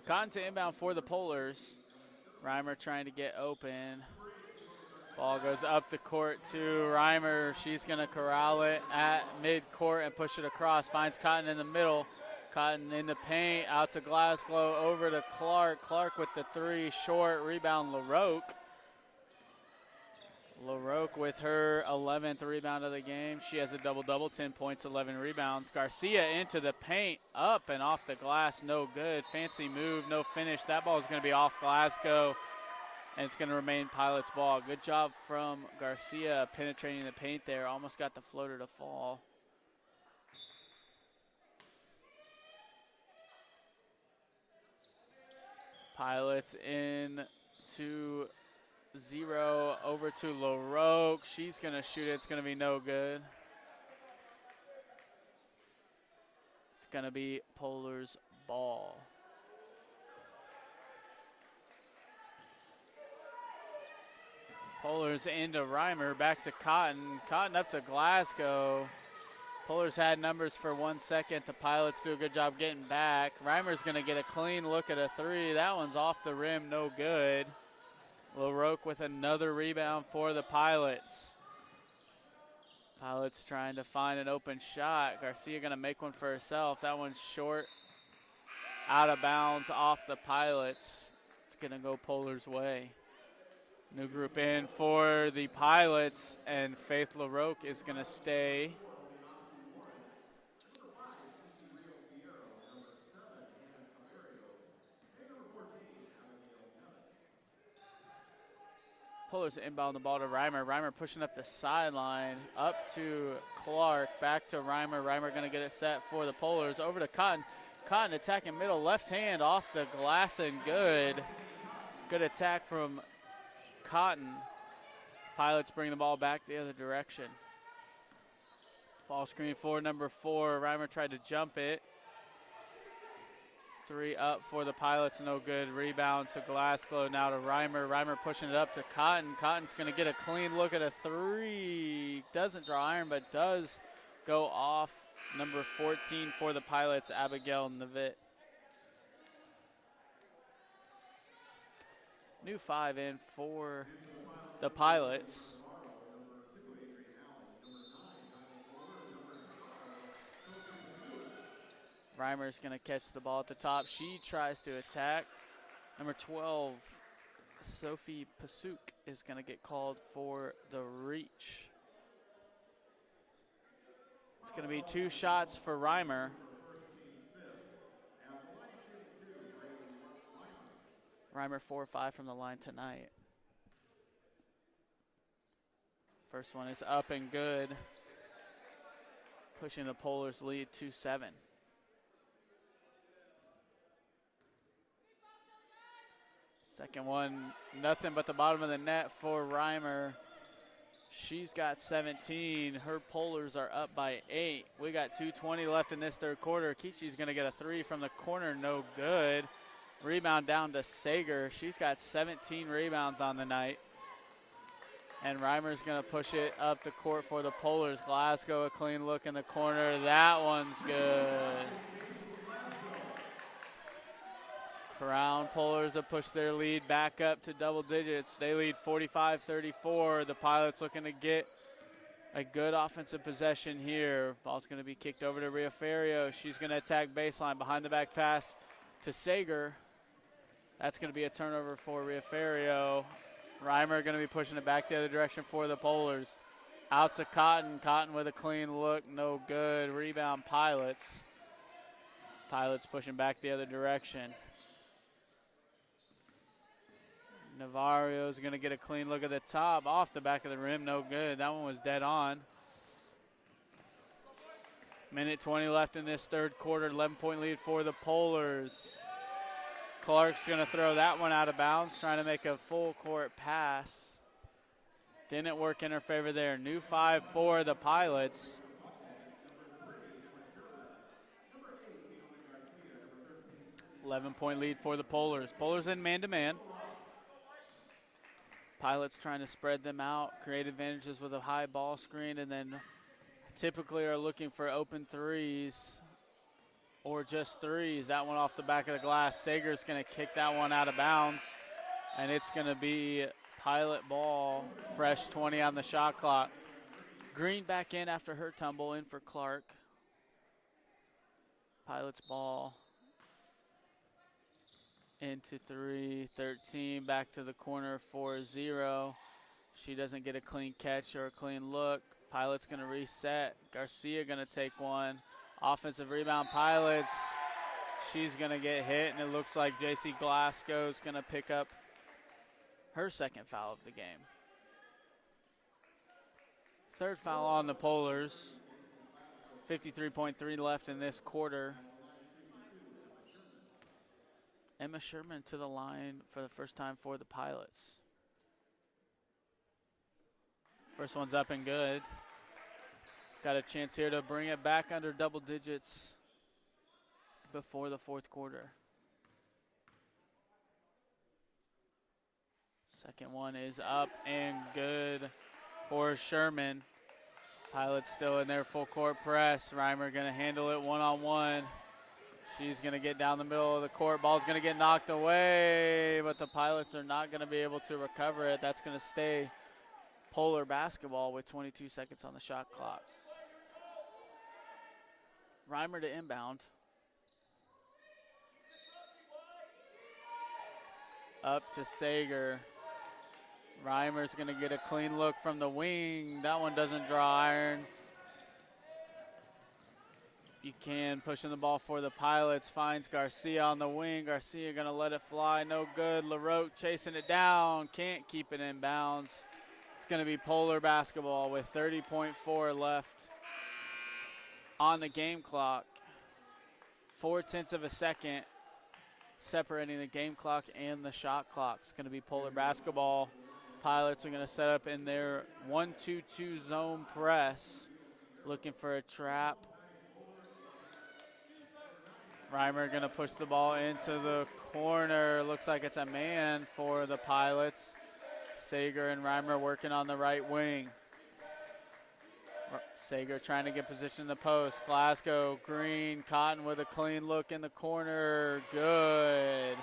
Cotton to inbound for the Polars. Reimer trying to get open. Ball goes up the court to Reimer. She's going to corral it at mid-court and push it across. Finds Cotton in the middle. Cotton in the paint, out to Glasgow, over to Clark. Clark with the 3, short, rebound LaRoque. LaRoque with her 11th rebound of the game. She has a double-double, 10 points, 11 rebounds. Garcia into the paint, up and off the glass, no good. Fancy move, no finish. That ball is going to be off Glasgow, and it's going to remain Pilots ball. Good job from Garcia penetrating the paint there. Almost got the floater to fall. Pilots in 2-0 over to LaRoque. She's going to shoot it. It's going to be no good. It's going to be Polars ball. Polars into Reimer, back to Cotton. Cotton up to Glasgow. Pullers had numbers for 1 second. The Pilots do a good job getting back. Reimer's going to get a clean look at a three. That one's off the rim, no good. LaRoque with another rebound for the Pilots. Pilots trying to find an open shot. Garcia going to make one for herself. That one's short, out of bounds, off the Pilots. It's going to go Polar's way. New group in for the Pilots, and Faith LaRoque is going to stay. Pullers inbound the ball to Reimer. Reimer pushing up the sideline, up to Clark, back to Reimer. Reimer going to get it set for the Pullers. Over to Cotton. Cotton attacking middle, left hand off the glass and good. Good attack from Cotton. Pilots bring the ball back the other direction. Ball screen for number 4. Reimer tried to jump it. 3 up for the Pilots, no good. Rebound to Glasgow, now to Reimer. Reimer pushing it up to Cotton. Cotton's going to get a clean look at a 3. Doesn't draw iron, but does go off. Number 14 for the Pilots, Abigail Navitt. New 5 in for the Pilots. Reimer's going to catch the ball at the top. She tries to attack. Number 12, Sophie Pasuk, is going to get called for the reach. It's going to be 2 shots for Reimer. Reimer 4-5 from the line tonight. First one is up and good. Pushing the Polars lead 2-7. Second one, nothing but the bottom of the net for Reimer. She's got 17. Her Polars are up by 8. We got 2:20 left in this third quarter. Kichi's going to get a 3 from the corner, no good. Rebound down to Sager. She's got 17 rebounds on the night. And Reimer's going to push it up the court for the Polars. Glasgow, a clean look in the corner. That one's good. Crown Polars have pushed their lead back up to double digits. They lead 45-34. The Pilots looking to get a good offensive possession here. Ball's going to be kicked over to Riaferio. She's going to attack baseline, behind the back pass to Sager. That's going to be a turnover for Riaferio. Reimer going to be pushing it back the other direction for the Polars. Out to Cotton. Cotton with a clean look, no good. Rebound Pilots. Pilots pushing back the other direction. Navario's going to get a clean look at the top, off the back of the rim, no good. That one was dead on. Minute 20 left in this third quarter, 11-point lead for the Polars. Clark's going to throw that one out of bounds, trying to make a full court pass. Didn't work in her favor there. New 5 for the Pilots. $11-point lead for the Polars. Polars in man-to-man. Pilots trying to spread them out, create advantages with a high ball screen, and then typically are looking for open threes or just threes. That one off the back of the glass. Sager's going to kick that one out of bounds, and it's going to be Pilot ball, fresh 20 on the shot clock. Green back in after her tumble, in for Clark. Pilots ball. Into 3-13, back to the corner 4-0. She doesn't get a clean catch or a clean look. Pilots going to reset. Garcia going to take one. Offensive rebound, Pilots. She's going to get hit, and it looks like J.C. Glasgow's going to pick up her second foul of the game. Third foul on the Polars. 53.3 left in this quarter. Emma Sherman to the line for the first time for the Pilots. First one's up and good. Got a chance here to bring it back under double digits before the fourth quarter. Second one is up and good for Sherman. Pilots still in their full court press. Reimer going to handle it one-on-one. She's going to get down the middle of the court. Ball's going to get knocked away, but the Pilots are not going to be able to recover it. That's going to stay Polar basketball with 22 seconds on the shot clock. Reimer to inbound. Up to Sager. Reimer's going to get a clean look from the wing. That one doesn't draw iron. Buchanan pushing the ball for the Pilots. Finds Garcia on the wing. Garcia going to let it fly. No good. LaRoque chasing it down. Can't keep it in bounds. It's going to be Polar basketball with 30.4 left on the game clock. 0.4 of a second separating the game clock and the shot clock. It's going to be Polar basketball. Pilots are going to set up in their 1-2-2 zone press, looking for a trap. Reimer going to push the ball into the corner. Looks like it's a man for the Pilots. Sager and Reimer working on the right wing. Sager trying to get position in the post. Glasgow, Green, Cotton with a clean look in the corner. Good.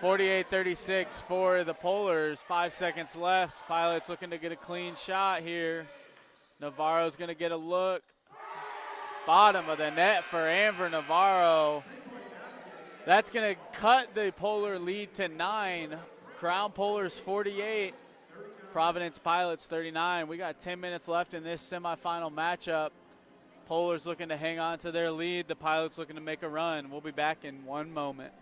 48-36 for the Polars. 5 seconds left. Pilots looking to get a clean shot here. Navarro's going to get a look. Bottom of the net for Amber Navarro. That's going to cut the Polar lead to 9. Crown Polars 48. Providence Pilots 39. We got 10 minutes left in this semifinal matchup. Polars looking to hang on to their lead. The Pilots looking to make a run. We'll be back in one moment.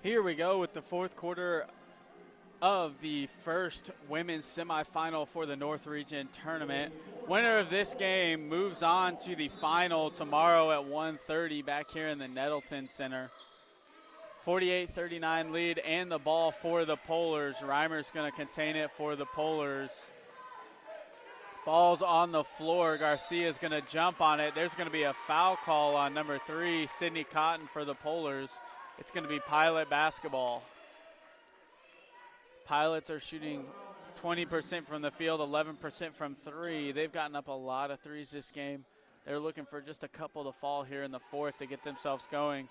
Here we go with the fourth quarter of the first women's semifinal for the North Region tournament. Winner of this game moves on to the final tomorrow at 1:30 back here in the Nettleton Center. 48-39 lead and the ball for the Polars. Reimer's going to contain it for the Polars. Ball's on the floor. Garcia's going to jump on it. There's going to be a foul call on number 3, Sydney Cotton for the Polars. It's going to be Pilot basketball. Pilots are shooting 20% from the field, 11% from 3. They've gotten up a lot of threes this game. They're looking for just a couple to fall here in the fourth to get themselves going.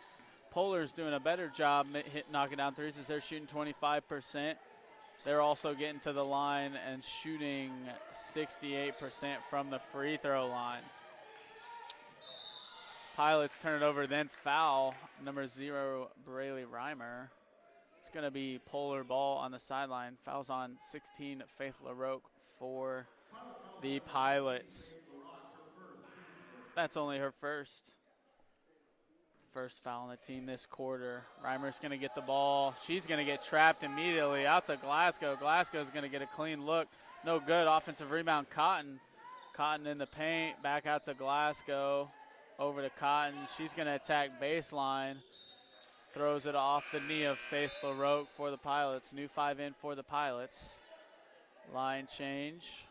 Polars doing a better job knocking down threes as they're shooting 25%. They're also getting to the line and shooting 68% from the free throw line. Pilots turn it over, then foul, number 0, Braylee Reimer. It's going to be Polar ball on the sideline. Fouls on 16, Faith LaRoque for the Pilots. That's only her first foul on the team this quarter. Reimer's going to get the ball. She's going to get trapped immediately. Out to Glasgow. Glasgow's going to get a clean look. No good. Offensive rebound, Cotton. Cotton in the paint. Back out to Glasgow. Over to Cotton. She's going to attack baseline. Throws it off the knee of Faith LaRoque for the Pilots. New 5 in for the Pilots. Line change.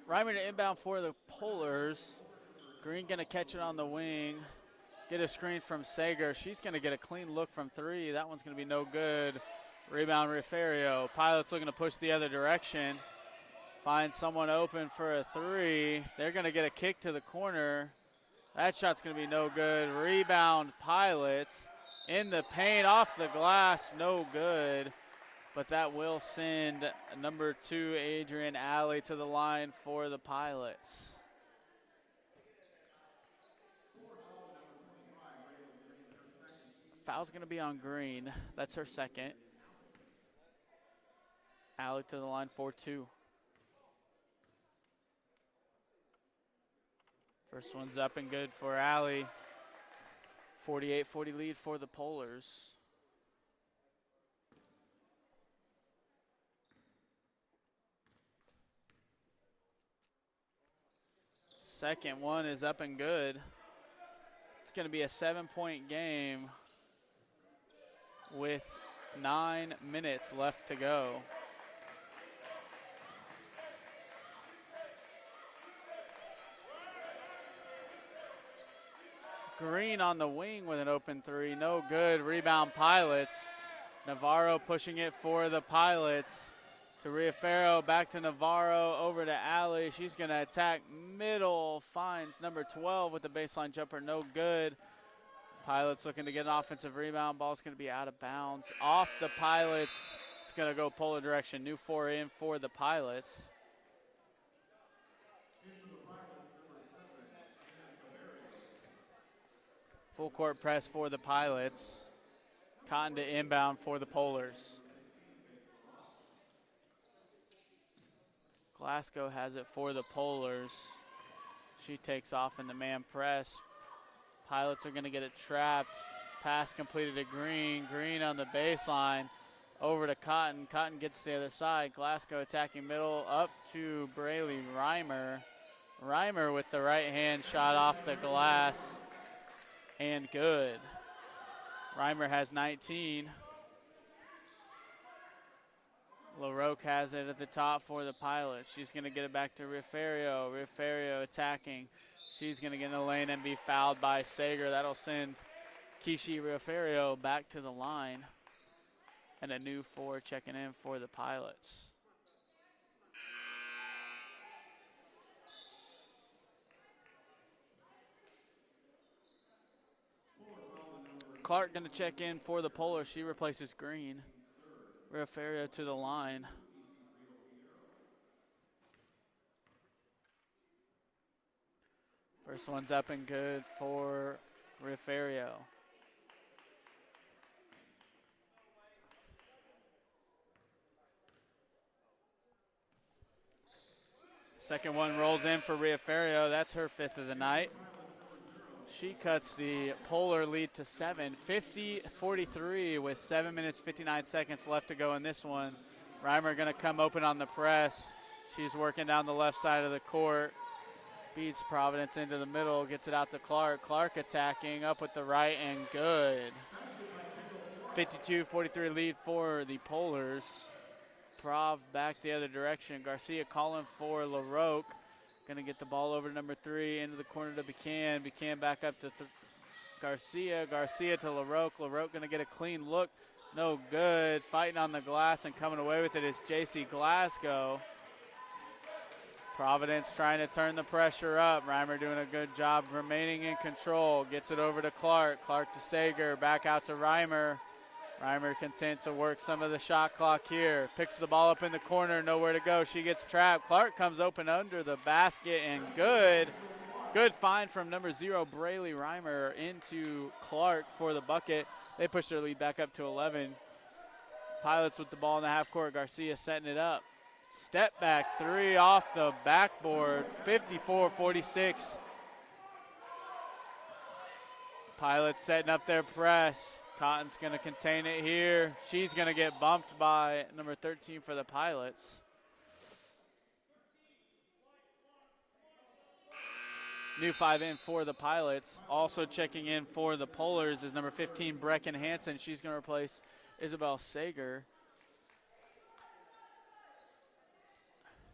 Reimer to inbound for the Polars. Green going to catch it on the wing. Get a screen from Sager. She's going to get a clean look from 3. That one's going to be no good. Rebound, Referio. Pilots looking to push the other direction. Find someone open for a 3. They're going to get a kick to the corner. That shot's going to be no good. Rebound, Pilots. In the paint, off the glass, no good. But that will send number 2, Adrian Alley, to the line for the Pilots. Foul's going to be on Green. That's her second. Alley to the line for 2. First one's up and good for Alley. 48-40 lead for the Polars. Second one is up and good. It's going to be a 7-point game with 9 minutes left to go. Green on the wing with an open 3, no good. Rebound, Pilots. Navarro pushing it for the Pilots. To Riaferro, back to Navarro, over to Alley. She's going to attack middle, finds number 12 with the baseline jumper, no good. Pilots looking to get an offensive rebound. Ball's going to be out of bounds. Off the Pilots. It's going to go Polar direction. New 4 in for the Pilots. Full court press for the Pilots. Cotton to inbound for the Polars. Glasgow has it for the Polars. She takes off in the man press. Pilots are going to get it trapped. Pass completed to Green. Green on the baseline. Over to Cotton. Cotton gets to the other side. Glasgow attacking middle. Up to Braylee Reimer. Reimer with the right hand shot off the glass. And good. Reimer has 19. LaRoque has it at the top for the Pilots. She's going to get it back to Riaferro. Riaferro attacking. She's going to get in the lane and be fouled by Sager. That'll send Kishi Riaferro back to the line. And a new 4 checking in for the Pilots. Clark going to check in for the Polar. She replaces Green. Riaferro to the line. First one's up and good for Riaferro. Second one rolls in for Riaferro. That's her 5th of the night. She cuts the Polar lead to 7, 50-43 with 7 minutes, 59 seconds left to go in this one. Reimer going to come open on the press. She's working down the left side of the court. Beats Providence into the middle, gets it out to Clark. Clark attacking up with the right and good. 52-43 lead for the Polars. Prov back the other direction. Garcia calling for LaRoque. Going to get the ball over to number 3, into the corner to Buchanan. Buchanan back up to Garcia. Garcia to LaRoque. LaRoque going to get a clean look. No good. Fighting on the glass and coming away with it is J.C. Glasgow. Providence trying to turn the pressure up. Reimer doing a good job remaining in control. Gets it over to Clark. Clark to Sager. Back out to Reimer. Reimer content to work some of the shot clock here. Picks the ball up in the corner, nowhere to go. She gets trapped. Clark comes open under the basket and good. Good find from number 0, Braylee Reimer into Clark for the bucket. They push their lead back up to 11. Pilots with the ball in the half court. Garcia setting it up. Step back 3 off the backboard. 54-46. Pilots setting up their press. Cotton's going to contain it here. She's going to get bumped by number 13 for the Pilots. New 5 in for the Pilots. Also checking in for the Polars is number 15, Brecken Hansen. She's going to replace Isabel Sager.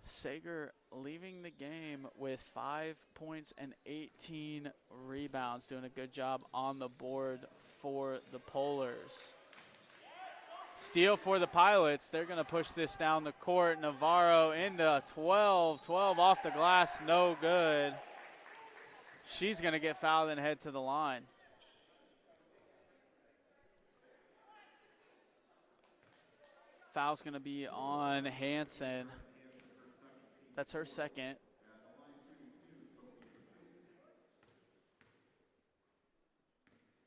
Sager leaving the game with 5 points and 18 rebounds, doing a good job on the board for the Polars. Steal for the Pilots. They're going to push this down the court. Navarro into 12. 12 off the glass, no good. She's going to get fouled and head to the line. Foul's going to be on Hansen. That's her second.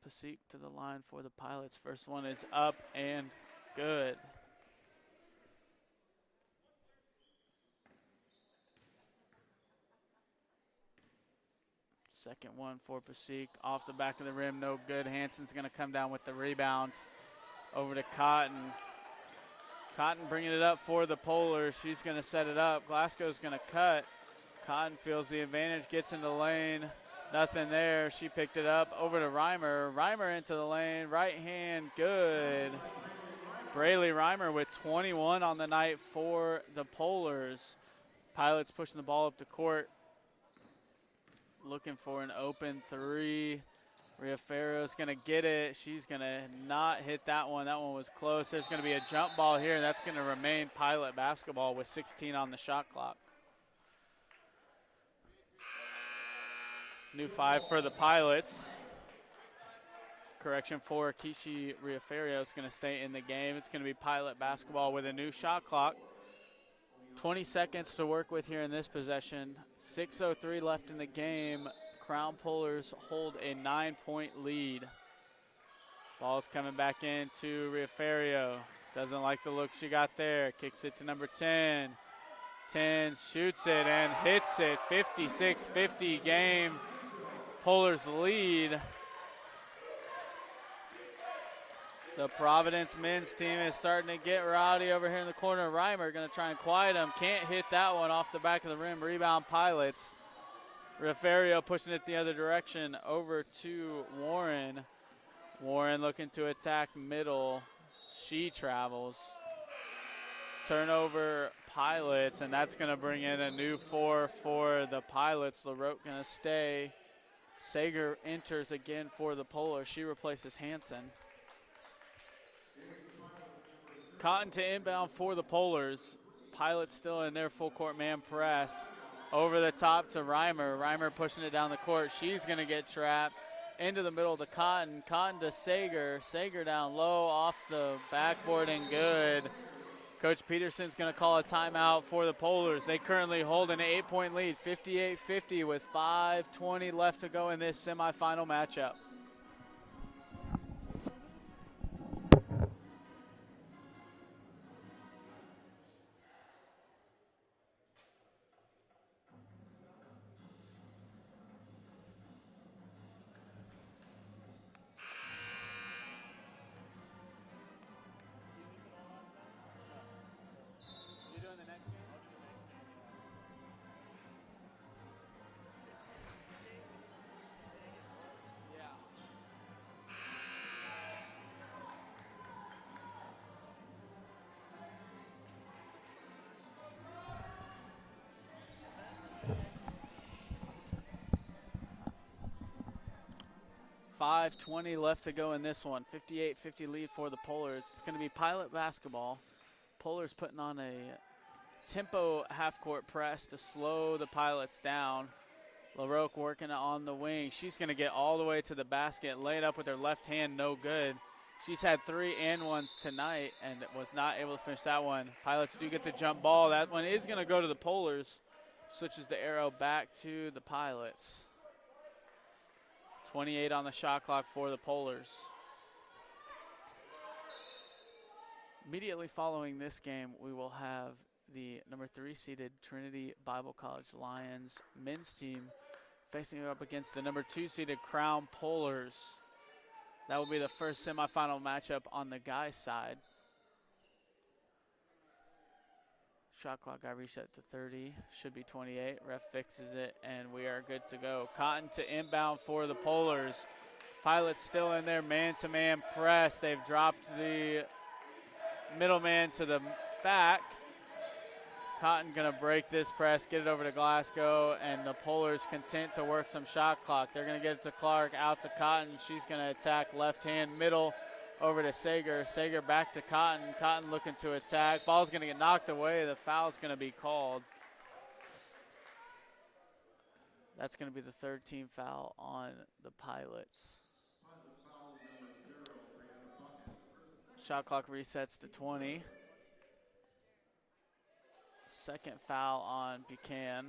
PUC to the line for the Pilots. First one is up and good. Second one for PUC. Off the back of the rim, no good. Hansen's going to come down with the rebound. Over to Cotton. Cotton bringing it up for the Polars. She's going to set it up. Glasgow's going to cut. Cotton feels the advantage, gets in the lane. Nothing there. She picked it up. Over to Reimer. Reimer into the lane. Right hand, good. Braylee Reimer with 21 on the night for the Polars. Pilots pushing the ball up the court. Looking for an open three. Rhea Farrow's going to get it. She's going to not hit that one. That one was close. There's going to be a jump ball here, and that's going to remain Pilot basketball with 16 on the shot clock. New 5 for the Pilots. Correction for Kishi Riaferio is going to stay in the game. It's going to be Pilot basketball with a new shot clock. 20 seconds to work with here in this possession. 6:03 left in the game. Crown Polars hold a 9-point lead. Ball's coming back into Riaferio. Doesn't like the look she got there. Kicks it to number 10. 10 shoots it and hits it. 56-50 game. Polars lead. The Providence men's team is starting to get rowdy over here in the corner. Reimer going to try and quiet them. Can't hit that one off the back of the rim. Rebound Pilots. Riaferio pushing it the other direction over to Warren. Warren looking to attack middle. She travels. Turnover Pilots, and that's going to bring in a new 4 for the Pilots. LaRoque going to stay. Sager enters again for the Polars. She replaces Hansen. Cotton to inbound for the Polars. Pilots still in their full court man press. Over the top to Reimer. Reimer pushing it down the court. She's going to get trapped. Into the middle to Cotton. Cotton to Sager. Sager down low off the backboard and good. Coach Peterson's going to call a timeout for the Polars. They currently hold an 8-point lead, 58-50 with 5:20 left to go in this semifinal matchup. You doing the next game? 5:20 left to go in this one. 58-50 lead for the Polars. It's going to be Pilot basketball. Polars putting on a tempo half-court press to slow the Pilots down. LaRoque working on the wing. She's going to get all the way to the basket, laid up with her left hand, no good. She's had 3 and 1s tonight and was not able to finish that one. Pilots do get the jump ball. That one is going to go to the Polars. Switches the arrow back to the Pilots. 28 on the shot clock for the Polars. Immediately following this game, we will have the number 3 seeded Trinity Bible College Lions men's team facing up against the number 2 seeded Crown Polars. That will be the first semifinal matchup on the guys' side. Shot clock got reset to 30, should be 28. Ref fixes it, and we are good to go. Cotton to inbound for the Polars. Pilots still in their man-to-man press. They've dropped the middleman to the back. Cotton gonna break this press, get it over to Glasgow, and the Polars content to work some shot clock. They're gonna get it to Clark, out to Cotton. She's gonna attack left hand middle, over to Sager. Sager back to Cotton. Cotton looking to attack. Ball's going to get knocked away. The foul's going to be called. That's going to be the third team foul on the Pilots. Shot clock resets to 20. Second foul on Buchanan.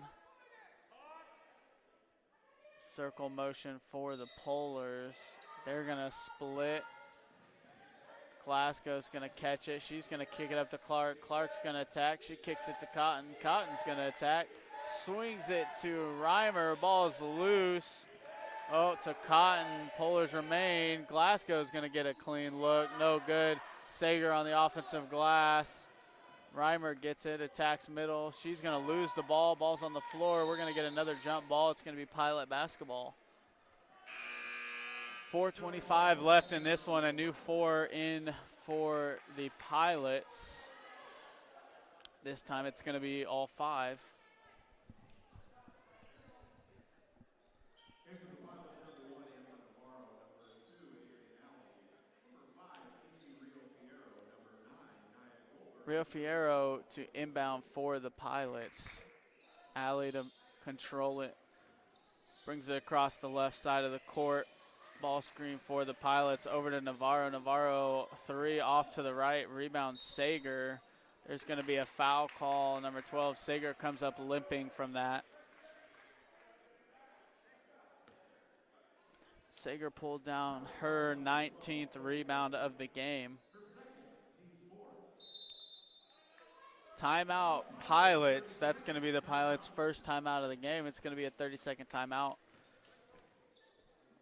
Circle motion for the Polars. They're going to split. Glasgow's going to catch it. She's going to kick it up to Clark. Clark's going to attack. She kicks it to Cotton. Cotton's going to attack. Swings it to Reimer. Ball's loose. Oh, to Cotton. Polars remain. Glasgow's going to get a clean look. No good. Sager on the offensive glass. Reimer gets it, attacks middle. She's going to lose the ball. Ball's on the floor. We're going to get another jump ball. It's going to be Pilot basketball. 4:25 left in this one. A new 4 in for the Pilots. This time it's going to be all 5. Rio Fierro to inbound for the Pilots. Alley to control it. Brings it across the left side of the court. Ball screen for the Pilots over to Navarro. Navarro 3 off to the right. Rebound Sager. There's going to be a foul call. Number 12, Sager comes up limping from that. Sager pulled down her 19th rebound of the game. Timeout Pilots. That's going to be the Pilots' first timeout of the game. It's going to be a 30-second timeout.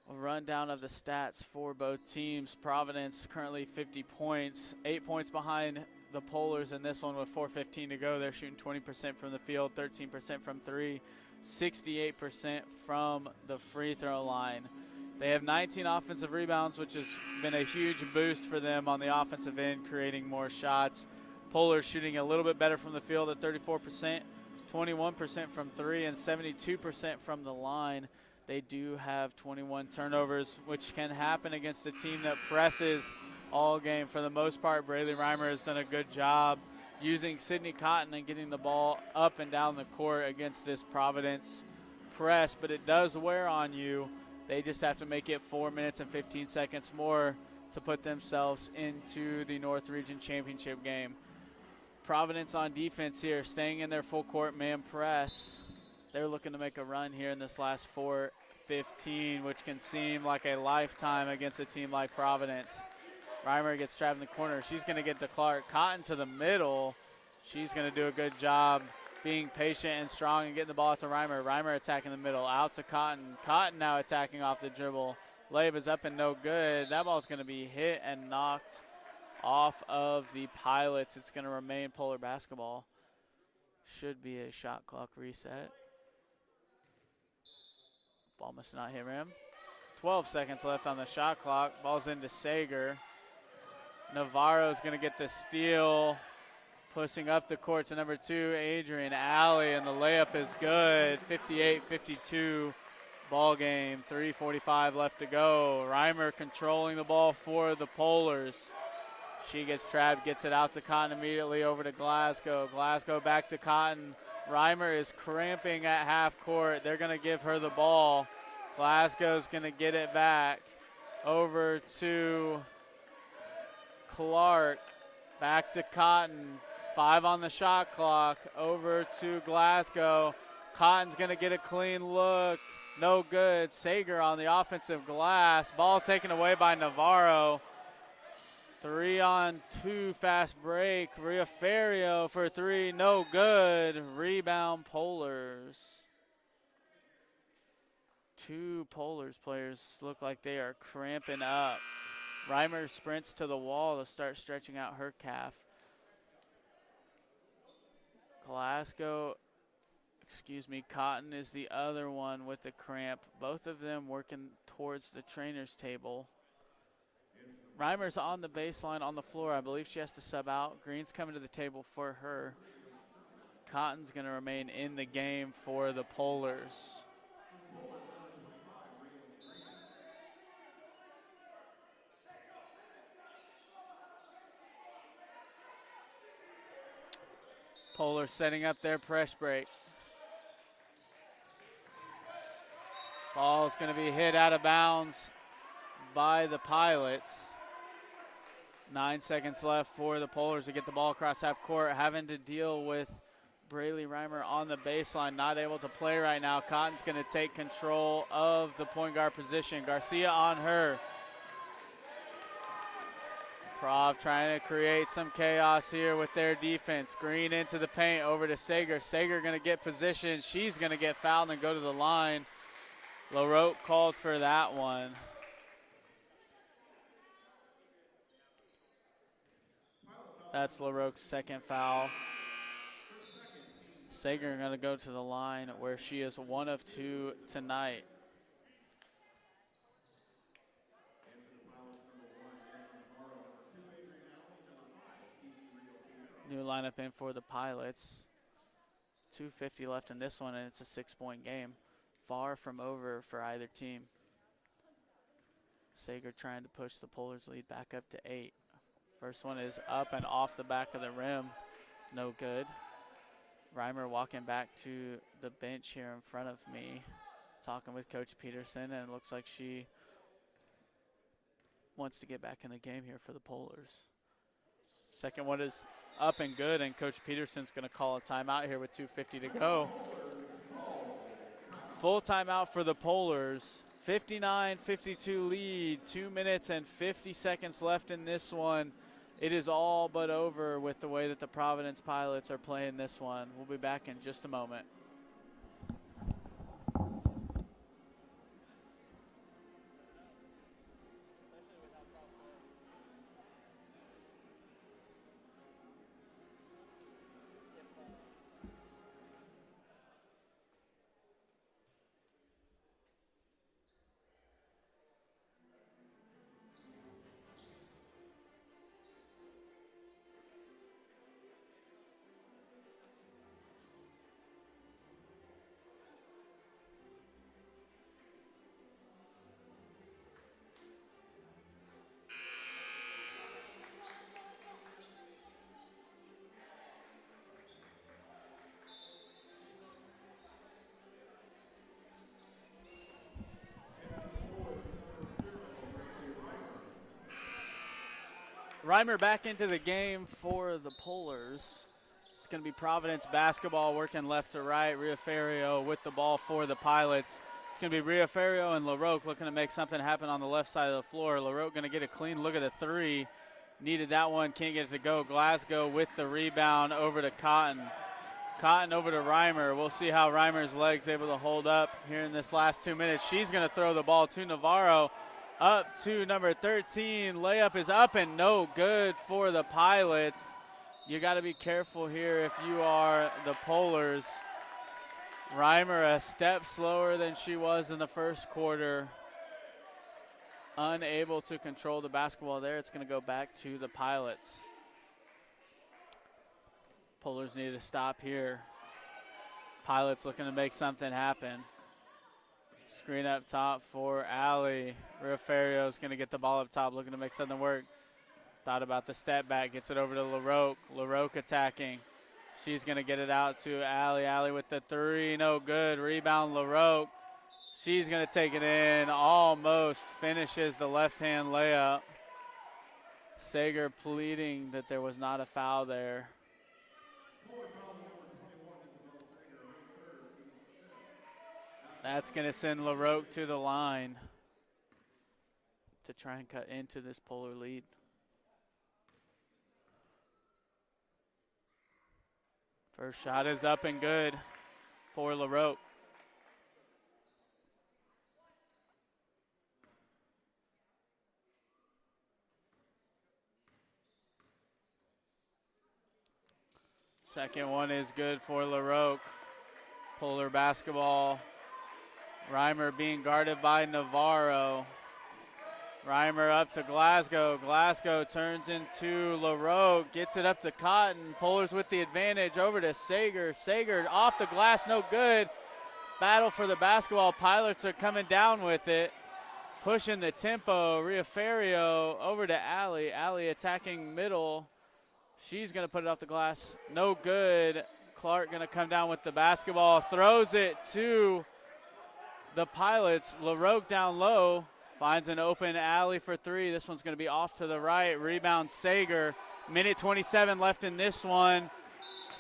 A rundown of the stats for both teams. Providence currently 50 points, 8 points behind the Polars in this one with 4:15 to go. They're shooting 20% from the field, 13% from 3, 68% from the free throw line. They have 19 offensive rebounds, which has been a huge boost for them on the offensive end, creating more shots. Polars shooting a little bit better from the field at 34%, 21% from 3, and 72% from the line. They do have 21 turnovers, which can happen against a team that presses all game. For the most part, Braylee Reimer has done a good job using Sydney Cotton and getting the ball up and down the court against this Providence press, but it does wear on you. They just have to make it 4 minutes and 15 seconds more to put themselves into the North Region Championship game. Providence on defense here, staying in their full court man press. They're looking to make a run here in this last 4:15, which can seem like a lifetime against a team like Providence. Reimer gets trapped in the corner. She's going to get to Clark. Cotton to the middle. She's going to do a good job being patient and strong and getting the ball to Reimer. Reimer attacking the middle. Out to Cotton. Cotton now attacking off the dribble. Layup is up and no good. That ball's going to be hit and knocked off of the Pilots. It's going to remain Polar basketball. Should be a shot clock reset. Ball must not hit rim. 12 seconds left on the shot clock. Ball's into Sager. Navarro's going to get the steal. Pushing up the court to number 2, Adrian Alley, and the layup is good. 58-52 ball game. 3:45 left to go. Reimer controlling the ball for the Polars. She gets trapped, gets it out to Cotton immediately over to Glasgow. Glasgow back to Cotton. Reimer is cramping at half court. They're going to give her the ball. Glasgow's going to get it back over to Clark. Back to Cotton. 5 on the shot clock. Over to Glasgow. Cotton's going to get a clean look. No good. Sager on the offensive glass. Ball taken away by Navarro. 3-on-2 fast break. Riaferio for 3, no good. Rebound Polars. 2 Polars players look like they are cramping up. Reimer sprints to the wall to start stretching out her calf. Cotton is the other one with the cramp. Both of them working towards the trainer's table. Reimer's on the baseline on the floor. I believe she has to sub out. Green's coming to the table for her. Cotton's going to remain in the game for the Polars. Polars setting up their press break. Ball's going to be hit out of bounds by the Pilots. 9 seconds left for the Polars to get the ball across half court, having to deal with Braylee Reimer on the baseline, not able to play right now. Cotton's going to take control of the point guard position. Garcia on her. Prov trying to create some chaos here with their defense. Green into the paint, over to Sager. Sager going to get position. She's going to get fouled and go to the line. LaRoque called for that one. That's LaRoque's second foul. Sager going to go to the line where she is 1 of 2 tonight. New lineup in for the Pilots. 2:50 left in this one, and it's a 6-point game. Far from over for either team. Sager trying to push the Polars lead back up to 8. First one is up and off the back of the rim. No good. Reimer walking back to the bench here in front of me, talking with Coach Peterson, and it looks like she wants to get back in the game here for the Polars. Second one is up and good, and Coach Peterson's going to call a timeout here with 2:50 to go. Full timeout for the Polars. 59-52 lead, 2 minutes and 50 seconds left in this one. It is all but over with the way that the Providence Pilots are playing this one. We'll be back in just a moment. Reimer back into the game for the Polars. It's going to be Providence basketball working left to right. Riaferio with the ball for the Pilots. It's going to be Riaferio and LaRoque looking to make something happen on the left side of the floor. LaRoque going to get a clean look at the three. Needed that one, can't get it to go. Glasgow with the rebound over to Cotton. Cotton over to Reimer. We'll see how Reimer's legs able to hold up here in this last 2 minutes. She's going to throw the ball to Navarro. Up to number 13. Layup is up and no good for the Pilots. You got to be careful here if you are the Polars. Reimer a step slower than she was in the first quarter. Unable to control the basketball there. It's going to go back to the Pilots. Polars need to stop here. Pilots looking to make something happen. Screen up top for Allie. Riaferio is going to get the ball up top, looking to make something work. Thought about the step back, gets it over to LaRoque. LaRoque attacking. She's going to get it out to Allie. Allie with the three, no good. Rebound LaRoque. She's going to take it in, almost finishes the left-hand layup. Sager pleading that there was not a foul there. That's going to send LaRoque to the line to try and cut into this Polar lead. First shot is up and good for LaRoque. Second one is good for LaRoque. Polar basketball. Reimer being guarded by Navarro. Reimer up to Glasgow. Glasgow turns into LaRoque. Gets it up to Cotton. Polars with the advantage over to Sager. Sager off the glass, no good. Battle for the basketball. Pilots are coming down with it. Pushing the tempo. Riaferio over to Allie. Allie attacking middle. She's going to put it off the glass. No good. Clark going to come down with the basketball. Throws it to the Pilots. LaRoque down low, finds an open alley for three. This one's going to be off to the right. Rebound Sager. Minute 27 left in this one.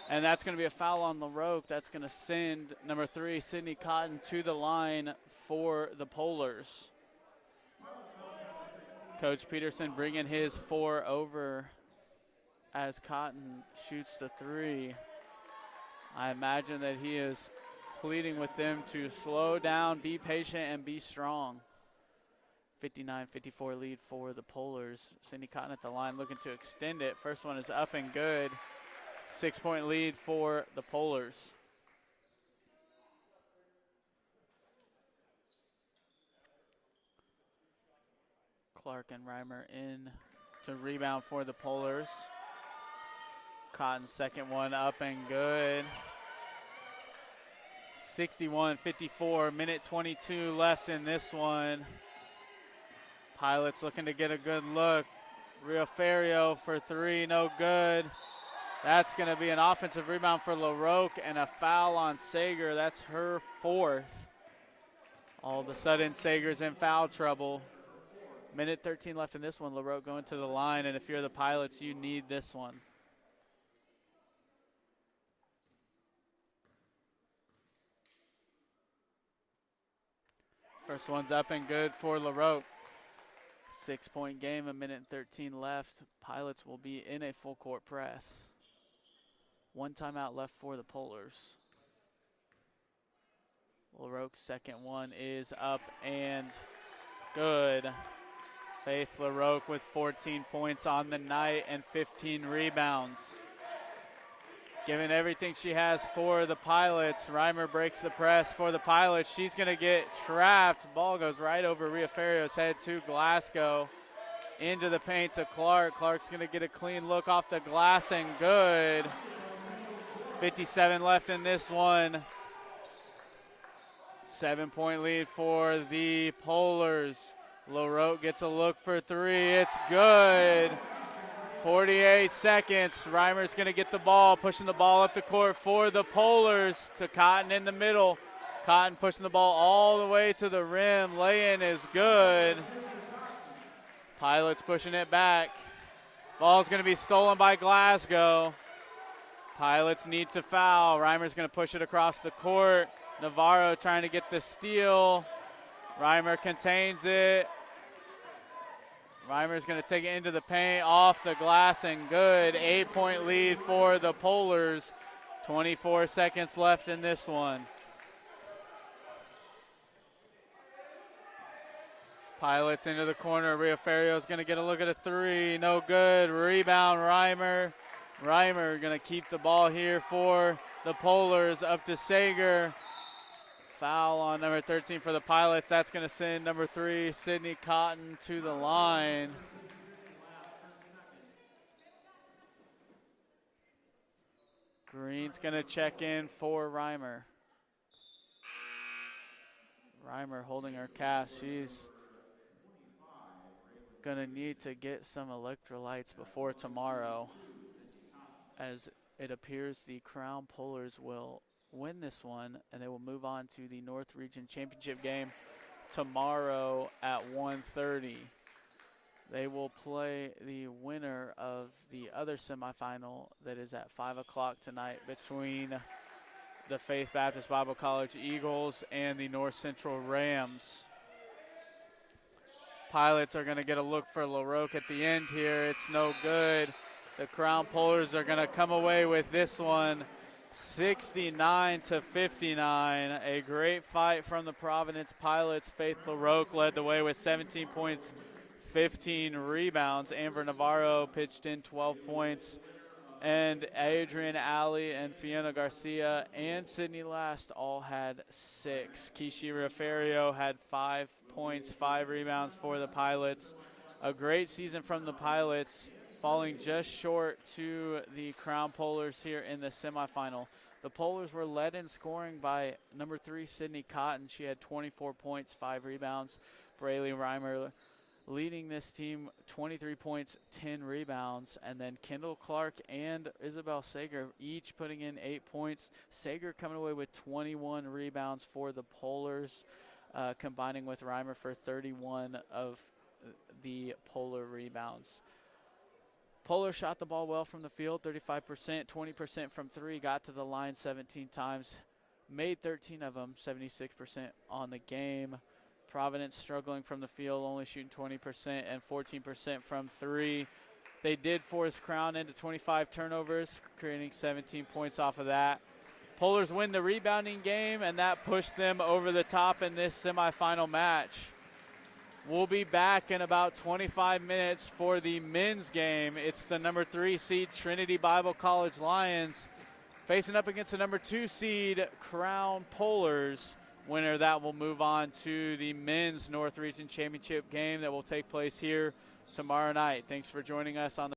And that's going to be a foul on LaRoque. That's going to send number 3, Sydney Cotton, to the line for the Polars. Coach Peterson bringing his 4 over as Cotton shoots the 3. I imagine that he is pleading with them to slow down, be patient, and be strong. 59-54 lead for the Polars. Sydney Cotton at the line looking to extend it. First one is up and good. 6-point lead for the Polars. Clark and Reimer in to rebound for the Polars. Cotton's second one up and good. 61-54, minute 22 left in this one. Pilots looking to get a good look. Riaferio for 3, no good. That's going to be an offensive rebound for LaRoque and a foul on Sager. That's her 4th. All of a sudden, Sager's in foul trouble. Minute 13 left in this one. LaRoque going to the line, and if you're the Pilots, you need this one. First one's up and good for LaRoque. 6-point game, a minute and 13 left. Pilots will be in a full court press. 1 timeout left for the Polars. LaRoque's second one is up and good. Faith LaRoque with 14 points on the night and 15 rebounds. Giving everything she has for the Pilots. Reimer breaks the press for the Pilots. She's going to get trapped. Ball goes right over Riaferio's head to Glasgow. Into the paint to Clark. Clark's going to get a clean look off the glass and good. 57 left in this one. 7-point lead for the Polars. LaRoque gets a look for 3. It's good. 48 seconds. Reimer's going to get the ball, pushing the ball up the court for the Polars to Cotton in the middle. Cotton pushing the ball all the way to the rim. Lay-in is good. Pilots pushing it back. Ball's going to be stolen by Glasgow. Pilots need to foul. Reimer's going to push it across the court. Navarro trying to get the steal. Reimer contains it. Reimer's going to take it into the paint, off the glass, and good. 8-point lead for the Polars. 24 seconds left in this one. Pilots into the corner. Riaferio's going to get a look at a 3. No good. Rebound, Reimer. Reimer going to keep the ball here for the Polars. Up to Sager. Foul on number 13 for the Pilots. That's going to send number 3, Sydney Cotton, to the line. Green's going to check in for Reimer. Reimer holding her calf. She's going to need to get some electrolytes before tomorrow, as it appears the Crown Polars will win this one, and they will move on to the North Region Championship game tomorrow at 1:30. They will play the winner of the other semifinal that is at 5 o'clock tonight between the Faith Baptist Bible College Eagles and the North Central Rams. Pilots are going to get a look for LaRoque at the end here. It's no good. The Crown Polars are going to come away with this one 69-59. A great fight from the Providence Pilots. Faith LaRoque led the way with 17 points, 15 rebounds. Amber Navarro pitched in 12 points. And Adrian Alley and Fiona Garcia and Sydney Last all had 6. Kishi Riaferio had 5 points, 5 rebounds for the Pilots. A great season from the Pilots, falling just short to the Crown Polars here in the semifinal. The Polars were led in scoring by number 3, Sydney Cotton. She had 24 points, 5 rebounds. Braylee Reimer leading this team, 23 points, 10 rebounds. And then Kendall Clark and Isabel Sager each putting in 8 points. Sager coming away with 21 rebounds for the Polars. combining with Reimer for 31 of the Polar rebounds. Polar shot the ball well from the field, 35%, 20% from three, got to the line 17 times, made 13 of them, 76% on the game. Providence struggling from the field, only shooting 20% and 14% from three. They did force Crown into 25 turnovers, creating 17 points off of that. Polars win the rebounding game, and that pushed them over the top in this semifinal match. We'll be back in about 25 minutes for the men's game. It's the number 3 seed Trinity Bible College Lions facing up against the number 2 seed Crown Polars. Winner that will move on to the men's North Region Championship game that will take place here tomorrow night. Thanks for joining us on the